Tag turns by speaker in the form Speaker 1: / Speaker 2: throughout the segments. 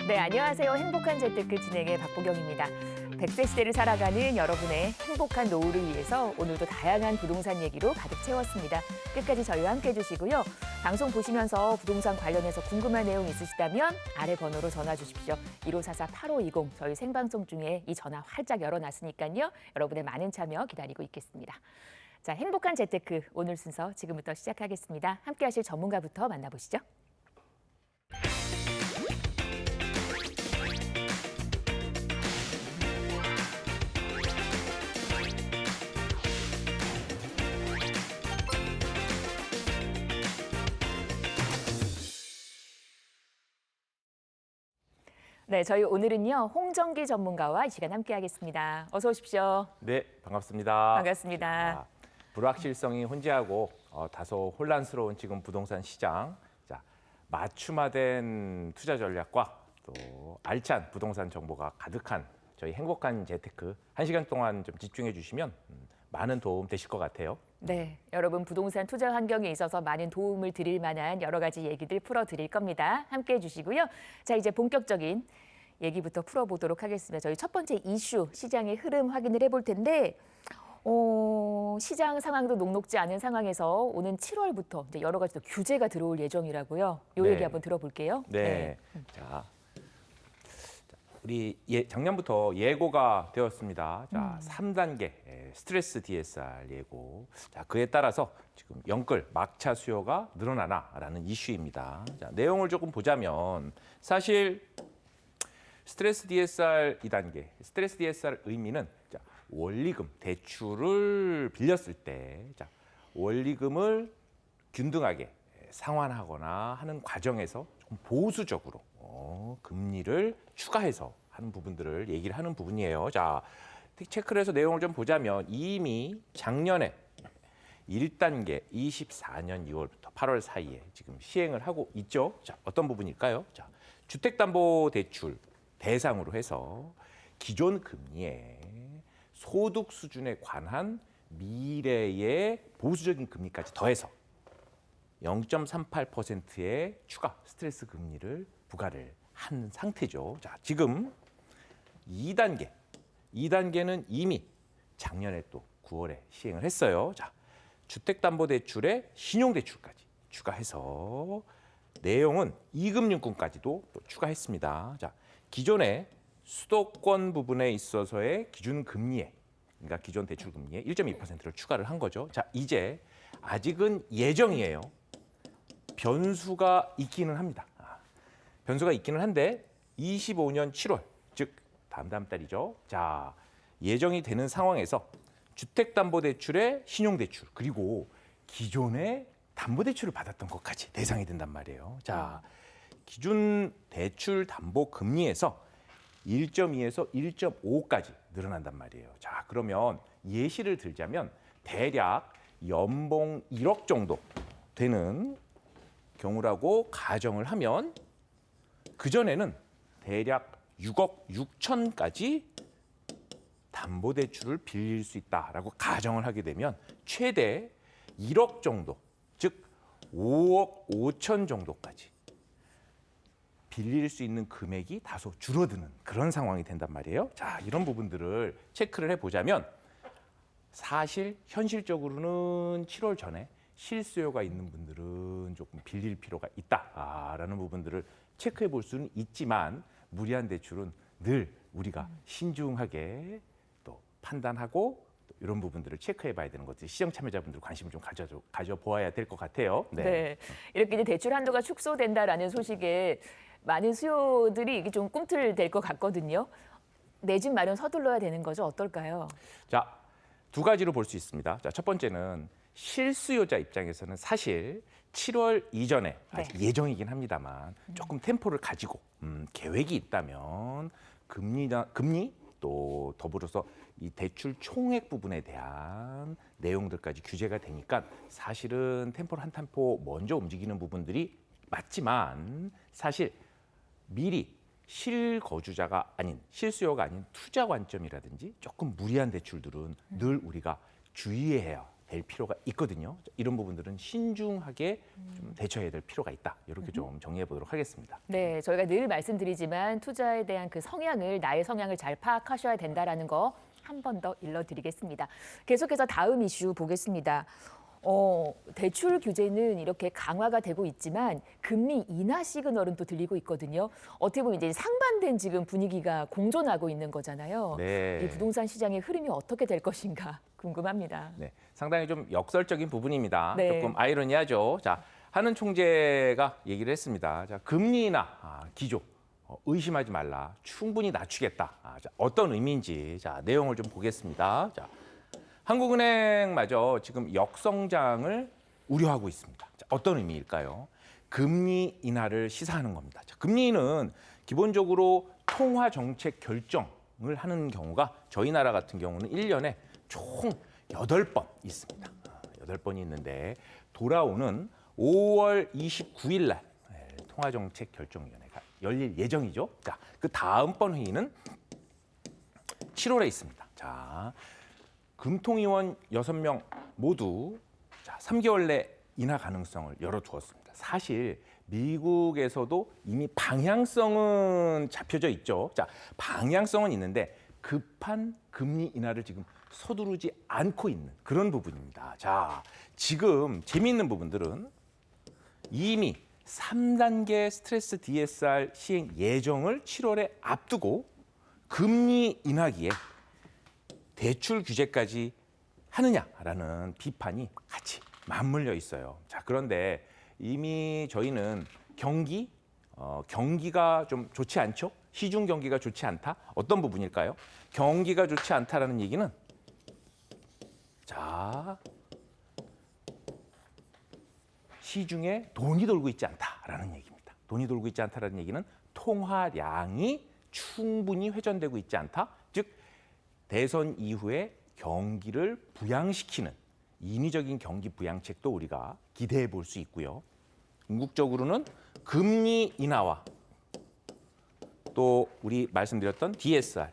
Speaker 1: 네, 안녕하세요. 행복한 재테크 진행의 박보경입니다. 100세 시대를 살아가는 여러분의 행복한 노후를 위해서 오늘도 다양한 부동산 얘기로 가득 채웠습니다. 끝까지 저희와 함께해 주시고요. 방송 보시면서 부동산 관련해서 궁금한 내용 있으시다면 아래 번호로 전화 주십시오. 1544-8520 저희 생방송 중에 이 전화 활짝 열어놨으니까요. 여러분의 많은 참여 기다리고 있겠습니다. 자, 행복한 재테크 오늘 순서 지금부터 시작하겠습니다. 함께 하실 전문가부터 만나보시죠. 네, 저희 오늘은요 홍정기 전문가와 이 시간 함께하겠습니다. 어서 오십시오.
Speaker 2: 네, 반갑습니다.
Speaker 1: 반갑습니다.
Speaker 2: 불확실성이 혼재하고 다소 혼란스러운 지금 부동산 시장. 자, 맞춤화된 투자 전략과 또 알찬 부동산 정보가 가득한 저희 행복한 재테크 1시간 동안 좀 집중해 주시면 많은 도움 되실 것 같아요.
Speaker 1: 네, 여러분 부동산 투자 환경에 있어서 많은 도움을 드릴 만한 여러 가지 얘기들 풀어드릴 겁니다. 함께해 주시고요. 자, 이제 본격적인 얘기부터 풀어보도록 하겠습니다. 저희 첫 번째 이슈, 시장의 흐름 확인을 해볼 텐데 시장 상황도 녹록지 않은 상황에서 오는 7월부터 이제 여러 가지 또 규제가 들어올 예정이라고요. 이
Speaker 2: 네.
Speaker 1: 얘기 한번 들어볼게요.
Speaker 2: 네. 자, 우리 작년부터 예고가 되었습니다. 자, 3단계 스트레스 DSR 예고. 자, 그에 따라서 지금 영끌 막차 수요가 늘어나나라는 이슈입니다. 자, 내용을 조금 보자면 사실 스트레스 DSR 2단계, 스트레스 DSR 의미는 자, 원리금 대출을 빌렸을 때 자, 원리금을 균등하게 상환하거나 하는 과정에서 조금 보수적으로 금리를 추가해서 하는 부분들을 얘기를 하는 부분이에요. 자, 체크를 해서 내용을 좀 보자면 이미 작년에 1단계 24년 2월부터 8월 사이에 지금 시행을 하고 있죠. 자, 어떤 부분일까요? 자, 주택담보대출 대상으로 해서 기존 금리에 소득 수준에 관한 미래의 보수적인 금리까지 더해서 0.38%의 추가 스트레스 금리를 부과를 한 상태죠. 자, 지금 2단계는 이미 작년에 또 9월에 시행을 했어요. 자, 주택담보대출에 신용대출까지 추가해서 내용은 이금융권까지도 또 추가했습니다. 자, 기존의 수도권 부분에 있어서의 기준 금리에, 그러니까 기존 대출 금리에 1.2%를 추가를 한 거죠. 자, 이제 아직은 예정이에요. 변수가 있기는 합니다. 변수가 있기는 한데 25년 7월, 즉 다음 달이죠. 자, 예정이 되는 상황에서 주택담보대출의 신용대출 그리고 기존의 담보대출을 받았던 것까지 대상이 된단 말이에요. 자, 기준 대출 담보 금리에서 1.2에서 1.5까지 늘어난단 말이에요. 자, 그러면 예시를 들자면 대략 연봉 1억 정도 되는 경우라고 가정을 하면 그전에는 대략 6억 6천까지 담보대출을 빌릴 수 있다라고 가정을 하게 되면 최대 1억 정도, 즉 5억 5천 정도까지 빌릴 수 있는 금액이 다소 줄어드는 그런 상황이 된단 말이에요. 자, 이런 부분들을 체크를 해보자면 사실 현실적으로는 7월 전에 실수요가 있는 분들은 조금 빌릴 필요가 있다라는 부분들을 체크해 볼 수는 있지만 무리한 대출은 늘 우리가 신중하게 또 판단하고 또 이런 부분들을 체크해 봐야 되는 것들 시장 참여자분들 관심을 좀 가져보아야 될 것 같아요.
Speaker 1: 네. 이렇게 이제 대출 한도가 축소된다라는 소식에 많은 수요들이 이게 좀 꿈틀될 것 같거든요. 내 집 마련 서둘러야 되는 거죠. 어떨까요?
Speaker 2: 자, 두 가지로 볼 수 있습니다. 자, 첫 번째는 실수요자 입장에서는 사실 7월 이전에 아직 예정이긴 합니다만 조금 템포를 가지고 계획이 있다면 금리 또 더불어서 이 대출 총액 부분에 대한 내용들까지 규제가 되니까 사실은 템포를 한 템포 먼저 움직이는 부분들이 맞지만 사실 미리 실거주자가 아닌 실수요가 아닌 투자 관점이라든지 조금 무리한 대출들은 늘 우리가 주의해야 될 필요가 있거든요. 이런 부분들은 신중하게 좀 대처해야 될 필요가 있다. 이렇게 좀 정리해 보도록 하겠습니다.
Speaker 1: 네, 저희가 늘 말씀드리지만 투자에 대한 그 성향을 나의 성향을 잘 파악하셔야 된다라는 거 한 번 더 일러드리겠습니다. 계속해서 다음 이슈 보겠습니다. 대출 규제는 이렇게 강화가 되고 있지만 금리 인하 시그널은 또 들리고 있거든요. 어떻게 보면 이제 상반된 지금 분위기가 공존하고 있는 거잖아요.
Speaker 2: 네.
Speaker 1: 이 부동산 시장의 흐름이 어떻게 될 것인가 궁금합니다.
Speaker 2: 네, 상당히 좀 역설적인 부분입니다.
Speaker 1: 네.
Speaker 2: 조금 아이러니하죠. 자, 한은 총재가 얘기를 했습니다. 자, 금리 인하 기조 의심하지 말라. 충분히 낮추겠다. 자, 어떤 의미인지 자, 내용을 좀 보겠습니다. 자, 한국은행마저 지금 역성장을 우려하고 있습니다. 자, 어떤 의미일까요? 금리 인하를 시사하는 겁니다. 자, 금리는 기본적으로 통화 정책 결정을 하는 경우가 저희 나라 같은 경우는 1년에 총 8번 있습니다. 8번이 있는데 돌아오는 5월 29일 날 통화정책 결정위원회가 열릴 예정이죠. 자, 그 다음번 회의는 7월에 있습니다. 자, 금통위원 6명 모두 3개월 내 인하 가능성을 열어두었습니다. 사실 미국에서도 이미 방향성은 잡혀져 있죠. 자, 방향성은 있는데 급한 금리 인하를 지금 서두르지 않고 있는 그런 부분입니다. 자, 지금 재미있는 부분들은 이미 3단계 스트레스 DSR 시행 예정을 7월에 앞두고 금리 인하기에 대출 규제까지 하느냐라는 비판이 같이 맞물려 있어요. 자, 그런데 이미 저희는 경기가 좀 좋지 않죠? 시중 경기가 좋지 않다? 어떤 부분일까요? 경기가 좋지 않다라는 얘기는 자, 시중에 돈이 돌고 있지 않다라는 얘기입니다. 돈이 돌고 있지 않다라는 얘기는 통화량이 충분히 회전되고 있지 않다. 즉 대선 이후에 경기를 부양시키는 인위적인 경기 부양책도 우리가 기대해 볼 수 있고요. 궁극적으로는 금리 인하와 또 우리 말씀드렸던 DSR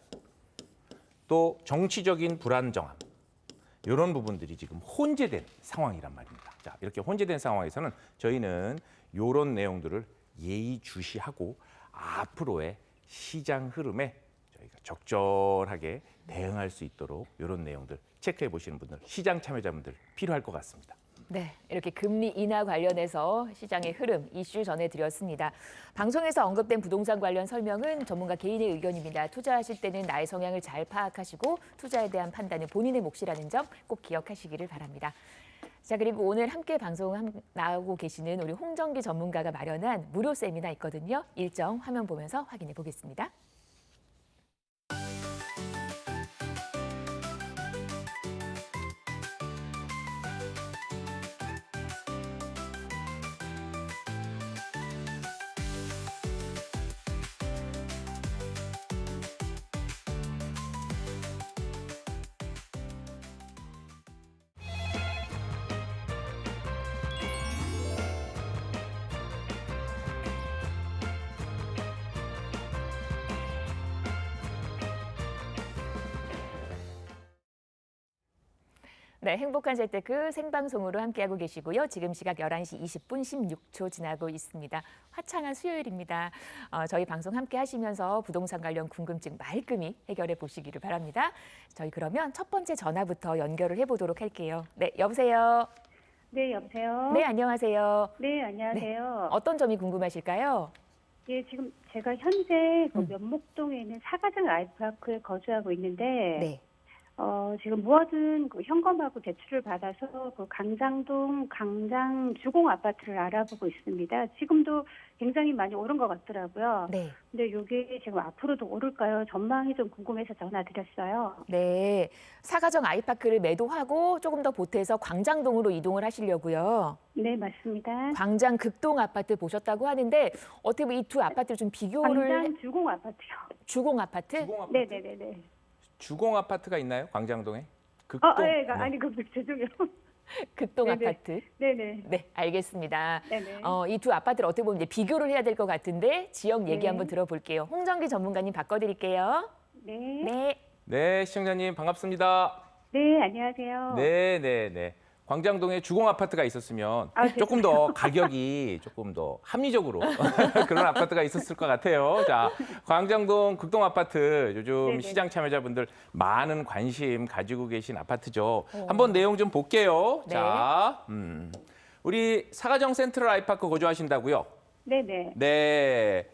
Speaker 2: 또 정치적인 불안정함 이런 부분들이 지금 혼재된 상황이란 말입니다. 자, 이렇게 혼재된 상황에서는 저희는 이런 내용들을 예의주시하고 앞으로의 시장 흐름에 저희가 적절하게 대응할 수 있도록 이런 내용들 체크해 보시는 분들, 시장 참여자분들 필요할 것 같습니다.
Speaker 1: 네, 이렇게 금리 인하 관련해서 시장의 흐름, 이슈 전해드렸습니다. 방송에서 언급된 부동산 관련 설명은 전문가 개인의 의견입니다. 투자하실 때는 나의 성향을 잘 파악하시고 투자에 대한 판단은 본인의 몫이라는 점 꼭 기억하시기를 바랍니다. 자, 그리고 오늘 함께 방송 나오고 계시는 우리 홍정기 전문가가 마련한 무료 세미나 있거든요. 일정 화면 보면서 확인해 보겠습니다. 네, 행복한 재테크 생방송으로 함께하고 계시고요. 지금 시각 11시 20분 16초 지나고 있습니다. 화창한 수요일입니다. 저희 방송 함께 하시면서 부동산 관련 궁금증 말끔히 해결해 보시기를 바랍니다. 저희 그러면 첫 번째 전화부터 연결을 해보도록 할게요. 네, 여보세요.
Speaker 3: 네, 여보세요.
Speaker 1: 네, 안녕하세요.
Speaker 3: 네, 안녕하세요.
Speaker 1: 어떤 점이 궁금하실까요?
Speaker 3: 예, 지금 제가 현재 그 면목동에 있는 사가정 아이파크에 거주하고 있는데,
Speaker 1: 네.
Speaker 3: 지금 무엇은 그 현금하고 대출을 받아서 그 강장동 강장 주공 아파트를 알아보고 있습니다. 지금도 굉장히 많이 오른 것 같더라고요.
Speaker 1: 네.
Speaker 3: 근데 이게 지금 앞으로도 오를까요? 전망이 좀 궁금해서 전화드렸어요.
Speaker 1: 네. 사가정 아이파크를 매도하고 조금 더 보태서 광장동으로 이동을 하시려고요.
Speaker 3: 네, 맞습니다.
Speaker 1: 광장 극동 아파트 보셨다고 하는데 어떻게 보면 이 두 아파트를 좀 비교를
Speaker 3: 강장 주공 아파트요.
Speaker 1: 주공 아파트?
Speaker 2: 주공 아파트?
Speaker 3: 네네네네.
Speaker 2: 주공 아파트가 있나요? 광장동에?
Speaker 3: 네,
Speaker 2: 네.
Speaker 3: 아니, 죄송해요.
Speaker 1: 극동
Speaker 3: 네네.
Speaker 1: 아파트.
Speaker 3: 네네.
Speaker 1: 네, 알겠습니다.
Speaker 3: 네네.
Speaker 1: 이 두 아파트를 어떻게 보면 이제 비교를 해야 될 것 같은데 지역 얘기
Speaker 3: 네.
Speaker 1: 한번 들어볼게요. 홍정기 전문가님 바꿔드릴게요.
Speaker 3: 네.
Speaker 1: 네.
Speaker 2: 네, 시청자님 반갑습니다.
Speaker 3: 네, 안녕하세요.
Speaker 2: 네. 광장동에 주공 아파트가 있었으면
Speaker 3: 아,
Speaker 2: 조금 더 가격이 조금 더 합리적으로 그런 아파트가 있었을 것 같아요. 자, 광장동 극동 아파트 요즘
Speaker 3: 네네.
Speaker 2: 시장 참여자분들 많은 관심 가지고 계신 아파트죠. 한번 내용 좀 볼게요.
Speaker 1: 네.
Speaker 2: 자, 우리 사가정 센트럴 아이파크 거주하신다고요?
Speaker 3: 네네.
Speaker 2: 네.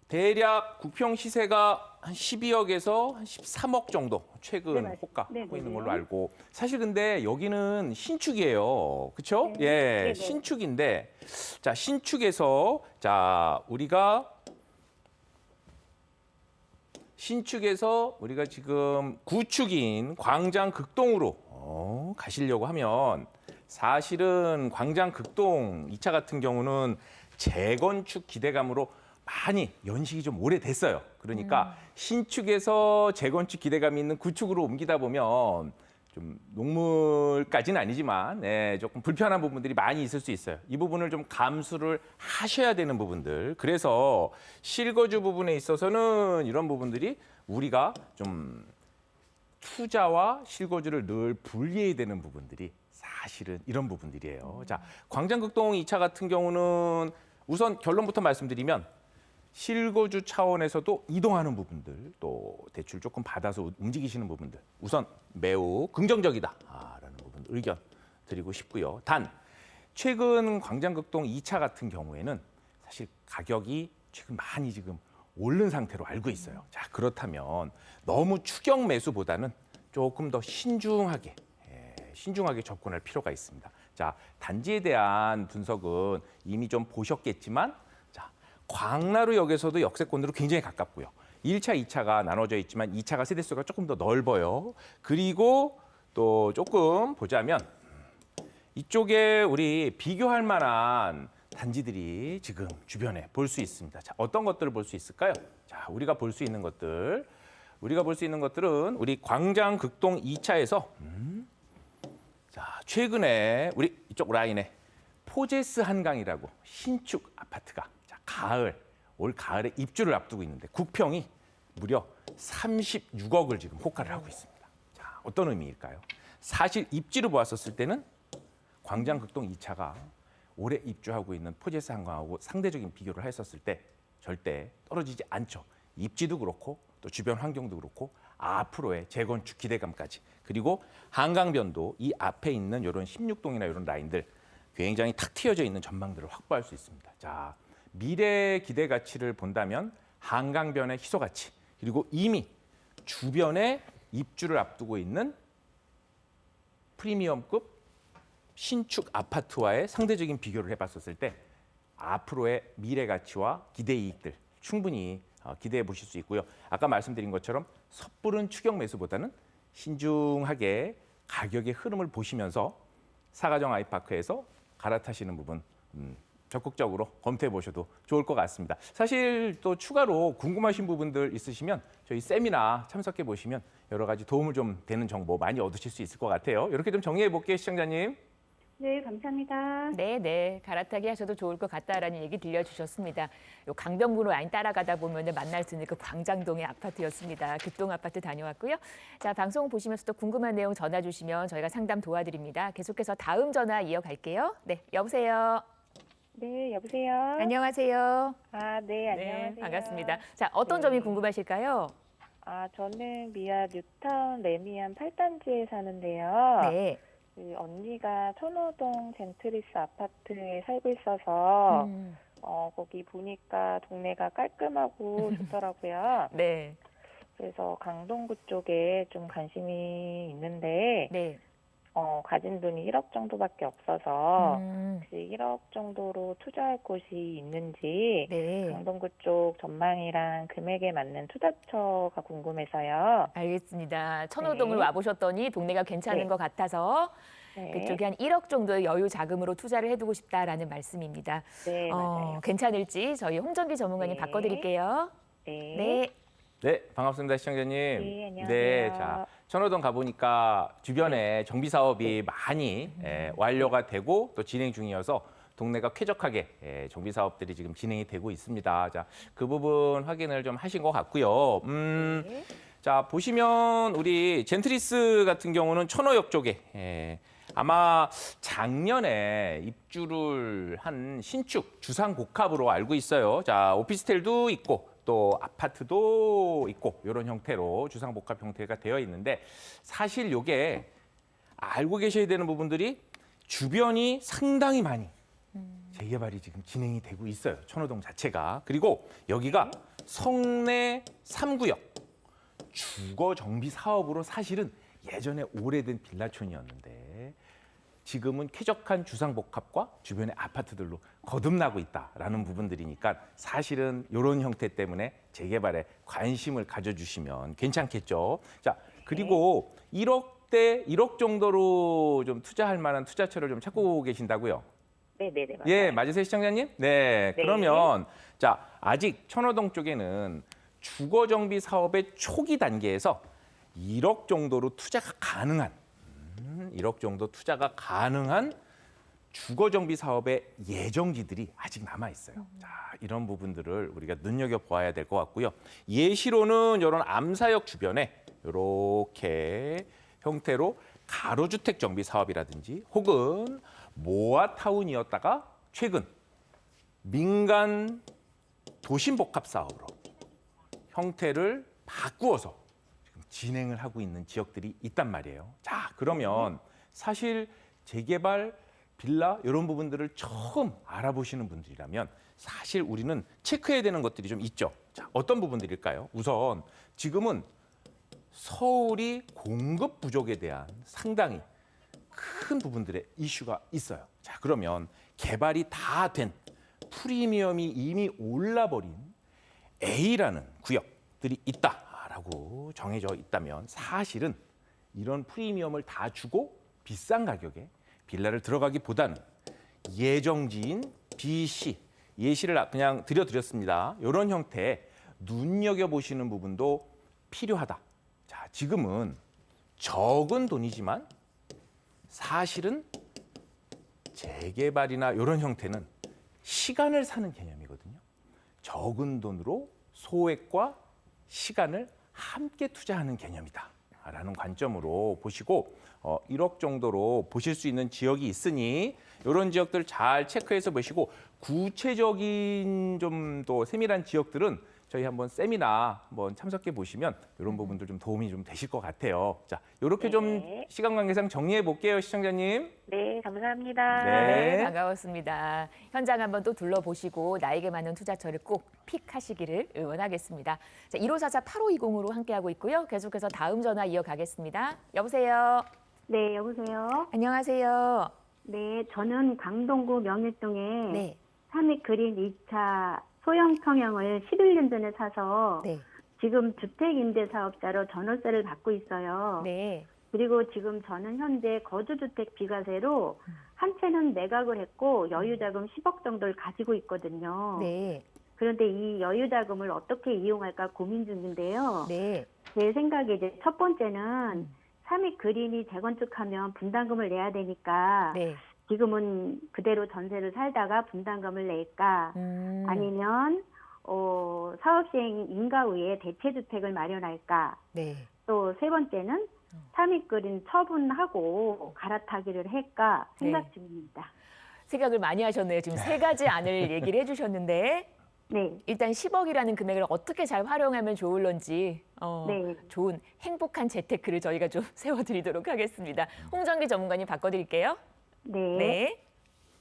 Speaker 2: 대략 구평 시세가 한 12억에서 한 13억 정도
Speaker 3: 네,
Speaker 2: 최근
Speaker 3: 맞습니다.
Speaker 2: 호가 하고
Speaker 3: 네네네.
Speaker 2: 있는 걸로 알고 사실 근데 여기는 신축이에요. 그렇죠?
Speaker 3: 네.
Speaker 2: 예.
Speaker 3: 네네.
Speaker 2: 신축인데 자, 신축에서 자, 우리가 지금 구축인 광장 극동으로 가시려고 하면 사실은 광장 극동 2차 같은 경우는 재건축 기대감으로 많이 연식이 좀 오래됐어요. 그러니까 신축에서 재건축 기대감이 있는 구축으로 옮기다 보면 좀 녹물까지는 아니지만 조금 불편한 부분들이 많이 있을 수 있어요. 이 부분을 좀 감수를 하셔야 되는 부분들. 그래서 실거주 부분에 있어서는 이런 부분들이 우리가 좀 투자와 실거주를 늘 분리해야 되는 부분들이 사실은 이런 부분들이에요. 자, 광장극동 2차 같은 경우는 우선 결론부터 말씀드리면 실거주 차원에서도 이동하는 부분들, 또 대출 조금 받아서 움직이시는 부분들 우선 매우 긍정적이다라는 부분 의견 드리고 싶고요. 단 최근 광장극동 2차 같은 경우에는 사실 가격이 최근 많이 지금 오른 상태로 알고 있어요. 자, 그렇다면 너무 추격 매수보다는 조금 더 신중하게 접근할 필요가 있습니다. 자, 단지에 대한 분석은 이미 좀 보셨겠지만 자, 광나루역에서도 역세권으로 굉장히 가깝고요. 1차, 2차가 나눠져 있지만 2차가 세대수가 조금 더 넓어요. 그리고 또 조금 보자면 이쪽에 우리 비교할 만한 단지들이 지금 주변에 볼 수 있습니다. 자, 어떤 것들을 볼 수 있을까요? 자, 우리가 볼 수 있는 것들은 우리 광장 극동 2차에서 자, 최근에 우리 이쪽 라인에 포제스 한강이라고 신축 아파트가 자, 올 가을에 입주를 앞두고 있는데 국평이 무려 36억을 지금 호가를 하고 있습니다. 자, 어떤 의미일까요? 사실 입지로 보았었을 때는 광장 극동 2차가 올해 입주하고 있는 포제스 한강하고 상대적인 비교를 했었을 때 절대 떨어지지 않죠. 입지도 그렇고 또 주변 환경도 그렇고 앞으로의 재건축 기대감까지 그리고 한강변도 이 앞에 있는 이런 16동이나 이런 라인들 굉장히 탁 트여져 있는 전망들을 확보할 수 있습니다. 자, 미래 기대 가치를 본다면 한강변의 희소 가치 그리고 이미 주변에 입주를 앞두고 있는 프리미엄급 신축 아파트와의 상대적인 비교를 해봤었을 때 앞으로의 미래 가치와 기대 이익들 충분히 기대해 보실 수 있고요. 아까 말씀드린 것처럼 섣부른 추격 매수보다는 신중하게 가격의 흐름을 보시면서 사가정 아이파크에서 갈아타시는 부분 적극적으로 검토해 보셔도 좋을 것 같습니다. 사실 또 추가로 궁금하신 부분들 있으시면 저희 세미나 참석해 보시면 여러 가지 도움을 좀 되는 정보 많이 얻으실 수 있을 것 같아요. 이렇게 좀 정리해 볼게요, 시청자님.
Speaker 3: 네, 감사합니다.
Speaker 1: 네, 갈아타기 하셔도 좋을 것 같다라는 얘기 들려주셨습니다. 요 강변북로 라인 따라가다 보면 만날 수 있는 그 광장동의 아파트였습니다. 극동 아파트 다녀왔고요. 자, 방송 보시면서 또 궁금한 내용 전화 주시면 저희가 상담 도와드립니다. 계속해서 다음 전화 이어갈게요. 네, 여보세요.
Speaker 4: 네, 여보세요.
Speaker 1: 안녕하세요.
Speaker 4: 아, 네, 안녕하세요.
Speaker 1: 반갑습니다. 자, 어떤
Speaker 4: 네.
Speaker 1: 점이 궁금하실까요?
Speaker 4: 아, 저는 미아 뉴타운 레미안 8단지에 사는데요.
Speaker 1: 네.
Speaker 4: 그 언니가 천호동 젠트리스 아파트에 살고 있어서 거기 보니까 동네가 깔끔하고 좋더라고요.
Speaker 1: 네.
Speaker 4: 그래서 강동구 쪽에 좀 관심이 있는데
Speaker 1: 네.
Speaker 4: 가진 돈이 1억 정도밖에 없어서
Speaker 1: 음,
Speaker 4: 혹시 1억 정도로 투자할 곳이 있는지
Speaker 1: 네.
Speaker 4: 강동구 쪽 전망이랑 금액에 맞는 투자처가 궁금해서요.
Speaker 1: 알겠습니다. 천호동을
Speaker 4: 네.
Speaker 1: 와보셨더니 동네가 괜찮은
Speaker 4: 네.
Speaker 1: 것 같아서
Speaker 4: 네,
Speaker 1: 그쪽에 한 1억 정도의 여유 자금으로 투자를 해두고 싶다라는 말씀입니다.
Speaker 4: 네, 맞아요.
Speaker 1: 괜찮을지 저희 홍정기 전문가님
Speaker 4: 네.
Speaker 1: 바꿔드릴게요.
Speaker 4: 네.
Speaker 1: 네.
Speaker 2: 네, 반갑습니다, 시청자님.
Speaker 4: 네, 안녕하세요.
Speaker 2: 네, 자, 천호동 가보니까 주변에 정비 사업이 많이 완료가 되고 또 진행 중이어서 동네가 쾌적하게 정비 사업들이 지금 진행이 되고 있습니다. 자, 그 부분 확인을 좀 하신 것 같고요.
Speaker 4: 네.
Speaker 2: 자, 보시면 우리 젠트리스 같은 경우는 천호역 쪽에 아마 작년에 입주를 한 신축 주상복합으로 알고 있어요. 자, 오피스텔도 있고 또 아파트도 있고 이런 형태로 주상복합 형태가 되어 있는데 사실 이게 알고 계셔야 되는 부분들이 주변이 상당히 많이 재개발이 지금 진행이 되고 있어요. 천호동 자체가. 그리고 여기가 성내 3구역 주거 정비 사업으로 사실은 예전에 오래된 빌라촌이었는데 지금은 쾌적한 주상복합과 주변의 아파트들로 거듭나고 있다라는 부분들이니까 사실은 이런 형태 때문에 재개발에 관심을 가져주시면 괜찮겠죠. 자, 그리고 1억 정도로 좀 투자할 만한 투자처를 좀 찾고 계신다고요?
Speaker 4: 네네네. 맞아요.
Speaker 2: 예, 맞으세요, 시청자님? 네.
Speaker 4: 네.
Speaker 2: 그러면 자, 아직 천호동 쪽에는 주거 정비 사업의 초기 단계에서 1억 정도로 투자가 가능한 1억 정도 투자가 가능한 주거 정비 사업의 예정지들이 아직 남아 있어요. 자, 이런 부분들을 우리가 눈여겨 보아야 될 것 같고요. 예시로는 이런 암사역 주변에 이렇게 형태로 가로주택 정비 사업이라든지 혹은 모아타운이었다가 최근 민간 도심복합 사업으로 형태를 바꾸어서 지금 진행을 하고 있는 지역들이 있단 말이에요. 자, 그러면 사실 재개발, 빌라 이런 부분들을 처음 알아보시는 분들이라면 사실 우리는 체크해야 되는 것들이 좀 있죠. 자, 어떤 부분들일까요? 우선 지금은 서울이 공급 부족에 대한 상당히 큰 부분들의 이슈가 있어요. 자, 그러면 개발이 다 된 프리미엄이 이미 올라버린 A라는 구역들이 있다라고 정해져 있다면 사실은 이런 프리미엄을 다 주고 비싼 가격에 빌라를 들어가기보다는 예정지인 B, C, 예시를 그냥 드렸습니다. 이런 형태의 눈여겨보시는 부분도 필요하다. 자, 지금은 적은 돈이지만 사실은 재개발이나 이런 형태는 시간을 사는 개념이거든요. 적은 돈으로 소액과 시간을 함께 투자하는 개념이다라는 관점으로 보시고 1억 정도로 보실 수 있는 지역이 있으니 이런 지역들 잘 체크해서 보시고 구체적인 좀 더 세밀한 지역들은 저희 한번 세미나 한번 참석해 보시면 이런 부분들 좀 도움이 좀 되실 것 같아요. 자, 이렇게 좀
Speaker 4: 네.
Speaker 2: 시간 관계상 정리해 볼게요, 시청자님.
Speaker 4: 네, 감사합니다.
Speaker 2: 네.
Speaker 1: 네, 반가웠습니다. 현장 한번 또 둘러보시고 나에게 맞는 투자처를 꼭 픽하시기를 응원하겠습니다. 자, 1544-8520으로 함께하고 있고요. 계속해서 다음 전화 이어가겠습니다. 여보세요.
Speaker 3: 네, 여보세요.
Speaker 1: 안녕하세요.
Speaker 3: 네, 저는 강동구 명일동에
Speaker 1: 네,
Speaker 3: 삼익 그린 2차 소형 평형을 11년 전에 사서
Speaker 1: 네,
Speaker 3: 지금 주택임대사업자로 전월세를 받고 있어요.
Speaker 1: 네.
Speaker 3: 그리고 지금 저는 현재 거주주택 비과세로 한 채는 매각을 했고 여유자금 10억 정도를 가지고 있거든요.
Speaker 1: 네,
Speaker 3: 그런데 이 여유자금을 어떻게 이용할까 고민 중인데요.
Speaker 1: 네.
Speaker 3: 제 생각에 이제 첫 번째는 삼익 그린이 재건축하면 분담금을 내야 되니까
Speaker 1: 네.
Speaker 3: 지금은 그대로 전세를 살다가 분담금을 낼까 아니면 사업시행 인가후에 대체주택을 마련할까
Speaker 1: 네.
Speaker 3: 또 세 번째는 삼익 그린 처분하고 갈아타기를 할까 생각
Speaker 1: 네.
Speaker 3: 중입니다.
Speaker 1: 생각을 많이 하셨네요. 지금 세 가지 안을 얘기를 해주셨는데
Speaker 3: 네,
Speaker 1: 일단 10억이라는 금액을 어떻게 잘 활용하면 좋을런지
Speaker 3: 네.
Speaker 1: 좋은 행복한 재테크를 저희가 좀 세워드리도록 하겠습니다. 홍정기 전문가님 바꿔드릴게요.
Speaker 3: 네,
Speaker 1: 네.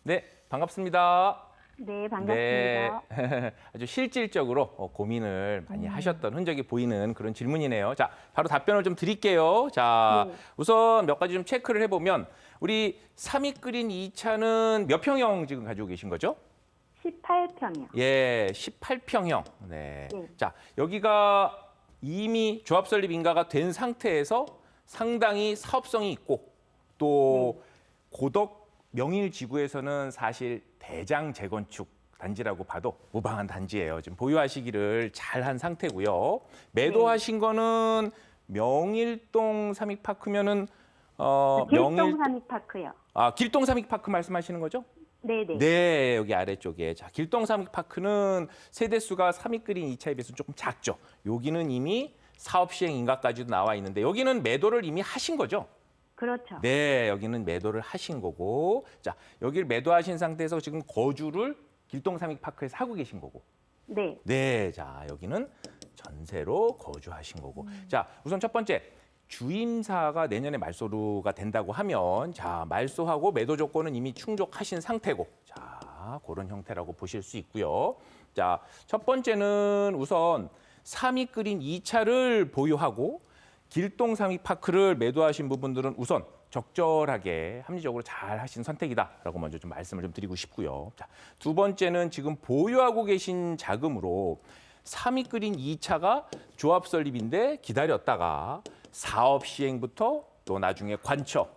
Speaker 2: 네, 반갑습니다.
Speaker 3: 네, 반갑습니다.
Speaker 2: 네, 아주 실질적으로 고민을 많이 하셨던 흔적이 보이는 그런 질문이네요. 자, 바로 답변을 좀 드릴게요. 자,
Speaker 3: 네.
Speaker 2: 우선 몇 가지 좀 체크를 해보면 우리 삼익 그린 2차는 몇 평형 지금 가지고 계신 거죠?
Speaker 3: 18평이요.
Speaker 2: 예, 18평형. 네.
Speaker 3: 네.
Speaker 2: 자, 여기가 이미 조합 설립 인가가 된 상태에서 상당히 사업성이 있고 또 고덕 명일지구에서는 사실 대장 재건축 단지라고 봐도 무방한 단지예요. 지금 보유하시기를 잘한 상태고요. 매도하신 거는 명일동 삼익파크면은
Speaker 3: 길동 삼익파크요.
Speaker 2: 길동 삼익파크 말씀하시는 거죠?
Speaker 3: 네네.
Speaker 2: 네, 여기 아래쪽에. 자, 길동 삼익파크는 세대수가 삼익 그린 2차에 비해서 조금 작죠. 여기는 이미 사업 시행 인가까지도 나와 있는데 여기는 매도를 이미 하신 거죠?
Speaker 3: 그렇죠.
Speaker 2: 네, 여기는 매도를 하신 거고. 자, 여기를 매도하신 상태에서 지금 거주를 길동삼익파크에서 하고 계신 거고.
Speaker 3: 네.
Speaker 2: 네, 자, 여기는 전세로 거주하신 거고. 자, 우선 첫 번째. 주임사가 내년에 말소가 된다고 하면 자, 말소하고 매도 조건은 이미 충족하신 상태고. 자, 그런 형태라고 보실 수 있고요. 자, 첫 번째는 우선 삼익 그린 2차를 보유하고 길동삼익파크를 매도하신 부분들은 우선 적절하게 합리적으로 잘 하신 선택이다라고 먼저 좀 말씀을 좀 드리고 싶고요. 자, 두 번째는 지금 보유하고 계신 자금으로 삼익 그린 2차가 조합 설립인데 기다렸다가 사업 시행부터 또 나중에 관처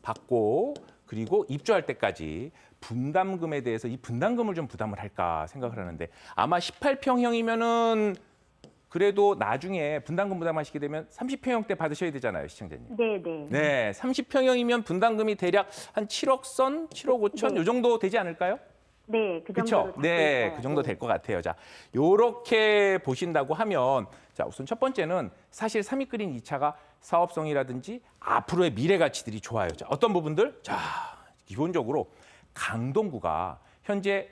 Speaker 2: 받고 그리고 입주할 때까지 분담금에 대해서 이 분담금을 좀 부담을 할까 생각을 하는데 아마 18평형이면은 그래도 나중에 분담금 부담하시게 되면 30평형대 받으셔야 되잖아요, 시청자님.
Speaker 3: 네, 네.
Speaker 2: 네, 30평형이면 분담금이 대략 한 7억 선, 7억 5천
Speaker 3: 네.
Speaker 2: 요 정도 되지 않을까요?
Speaker 3: 네, 그
Speaker 2: 그렇죠?
Speaker 3: 정도로
Speaker 2: 네, 그 정도 될 것 같아요. 자, 요렇게 보신다고 하면 자, 우선 첫 번째는 사실 삼익 그린 2차가 사업성이라든지 앞으로의 미래 가치들이 좋아요. 자, 어떤 부분들? 자, 기본적으로 강동구가 현재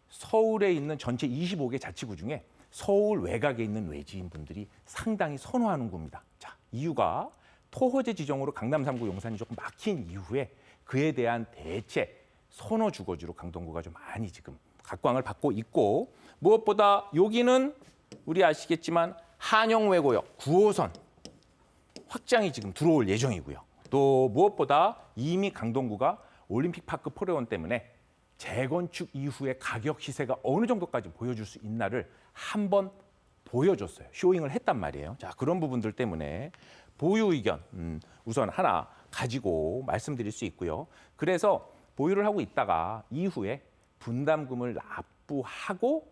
Speaker 2: 서울에 있는 전체 25개 자치구 중에 서울 외곽에 있는 외지인 분들이 상당히 선호하는 구입니다. 자, 이유가 토호제 지정으로 강남 3구 용산이 조금 막힌 이후에 그에 대한 대체 선호 주거지로 강동구가 좀 많이 지금 각광을 받고 있고 무엇보다 여기는 우리 아시겠지만 한영외고역 9호선 확장이 지금 들어올 예정이고요. 또 무엇보다 이미 강동구가 올림픽파크 포레원 때문에 재건축 이후의 가격 시세가 어느 정도까지 보여줄 수 있나를 한번 보여줬어요. 쇼잉을 했단 말이에요. 자, 그런 부분들 때문에 보유 의견 우선 하나 가지고 말씀드릴 수 있고요. 그래서 보유를 하고 있다가 이후에 분담금을 납부하고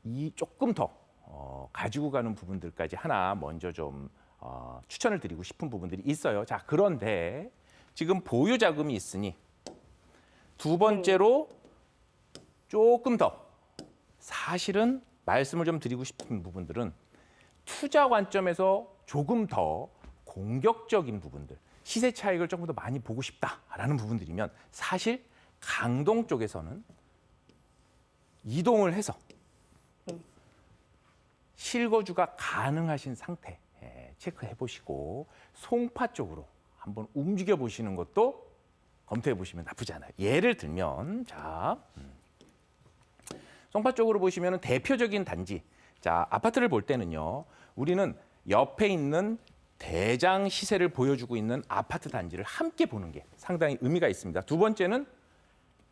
Speaker 2: 이 조금 더 가지고 가는 부분들까지 하나 먼저 좀 추천을 드리고 싶은 부분들이 있어요. 자, 그런데 지금 보유 자금이 있으니 두 번째로 조금 더 사실은 말씀을 좀 드리고 싶은 부분들은 투자 관점에서 조금 더 공격적인 부분들, 시세 차익을 조금 더 많이 보고 싶다라는 부분들이면 사실 강동 쪽에서는 이동을 해서 실거주가 가능하신 상태 체크해 보시고 송파 쪽으로 한번 움직여 보시는 것도 검토해 보시면 나쁘지 않아요. 예를 들면 자 송파 쪽으로 보시면 대표적인 단지 자 아파트를 볼 때는요 우리는 옆에 있는 대장 시세를 보여주고 있는 아파트 단지를 함께 보는 게 상당히 의미가 있습니다. 두 번째는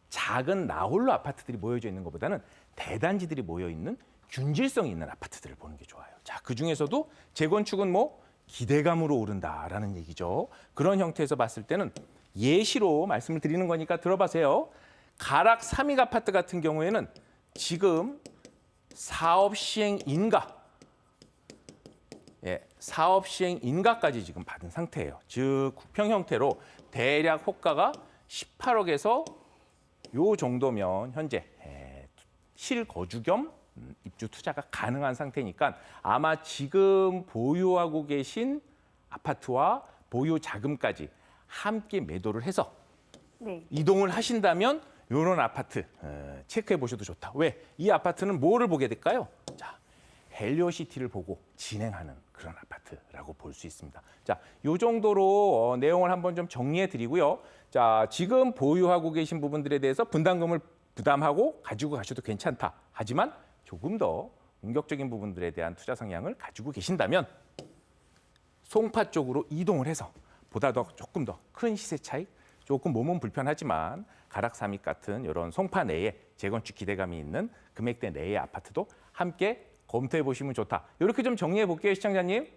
Speaker 2: 작은 나홀로 아파트들이 모여져 있는 것보다는 대단지들이 모여 있는 균질성이 있는 아파트들을 보는 게 좋아요. 자, 그 중에서도 재건축은 뭐 기대감으로 오른다라는 얘기죠. 그런 형태에서 봤을 때는 예시로 말씀을 드리는 거니까 들어보세요. 가락 삼익 아파트 같은 경우에는 지금 사업 시행 인가, 사업 시행 인가까지 지금 받은 상태예요. 즉 국평 형태로 대략 호가가 18억에서 요 정도면 현재 실거주 겸 입주 투자가 가능한 상태니까 아마 지금 보유하고 계신 아파트와 보유 자금까지 함께 매도를 해서
Speaker 3: 네.
Speaker 2: 이동을 하신다면 이런 아파트 체크해 보셔도 좋다. 왜? 이 아파트는 뭐를 보게 될까요? 자, 헬리오시티를 보고 진행하는 그런 아파트라고 볼 수 있습니다. 자, 이 정도로 내용을 한번 좀 정리해 드리고요. 자, 지금 보유하고 계신 부분들에 대해서 분담금을 부담하고 가지고 가셔도 괜찮다. 하지만 조금 더 공격적인 부분들에 대한 투자 성향을 가지고 계신다면 송파 쪽으로 이동을 해서 보다 더 조금 더 큰 시세 차익, 조금 몸은 불편하지만 가락 삼익 같은 이런 송파 내에 재건축 기대감이 있는 금액대 내의 아파트도 함께 검토해 보시면 좋다. 이렇게 좀 정리해 볼게요, 시청자님.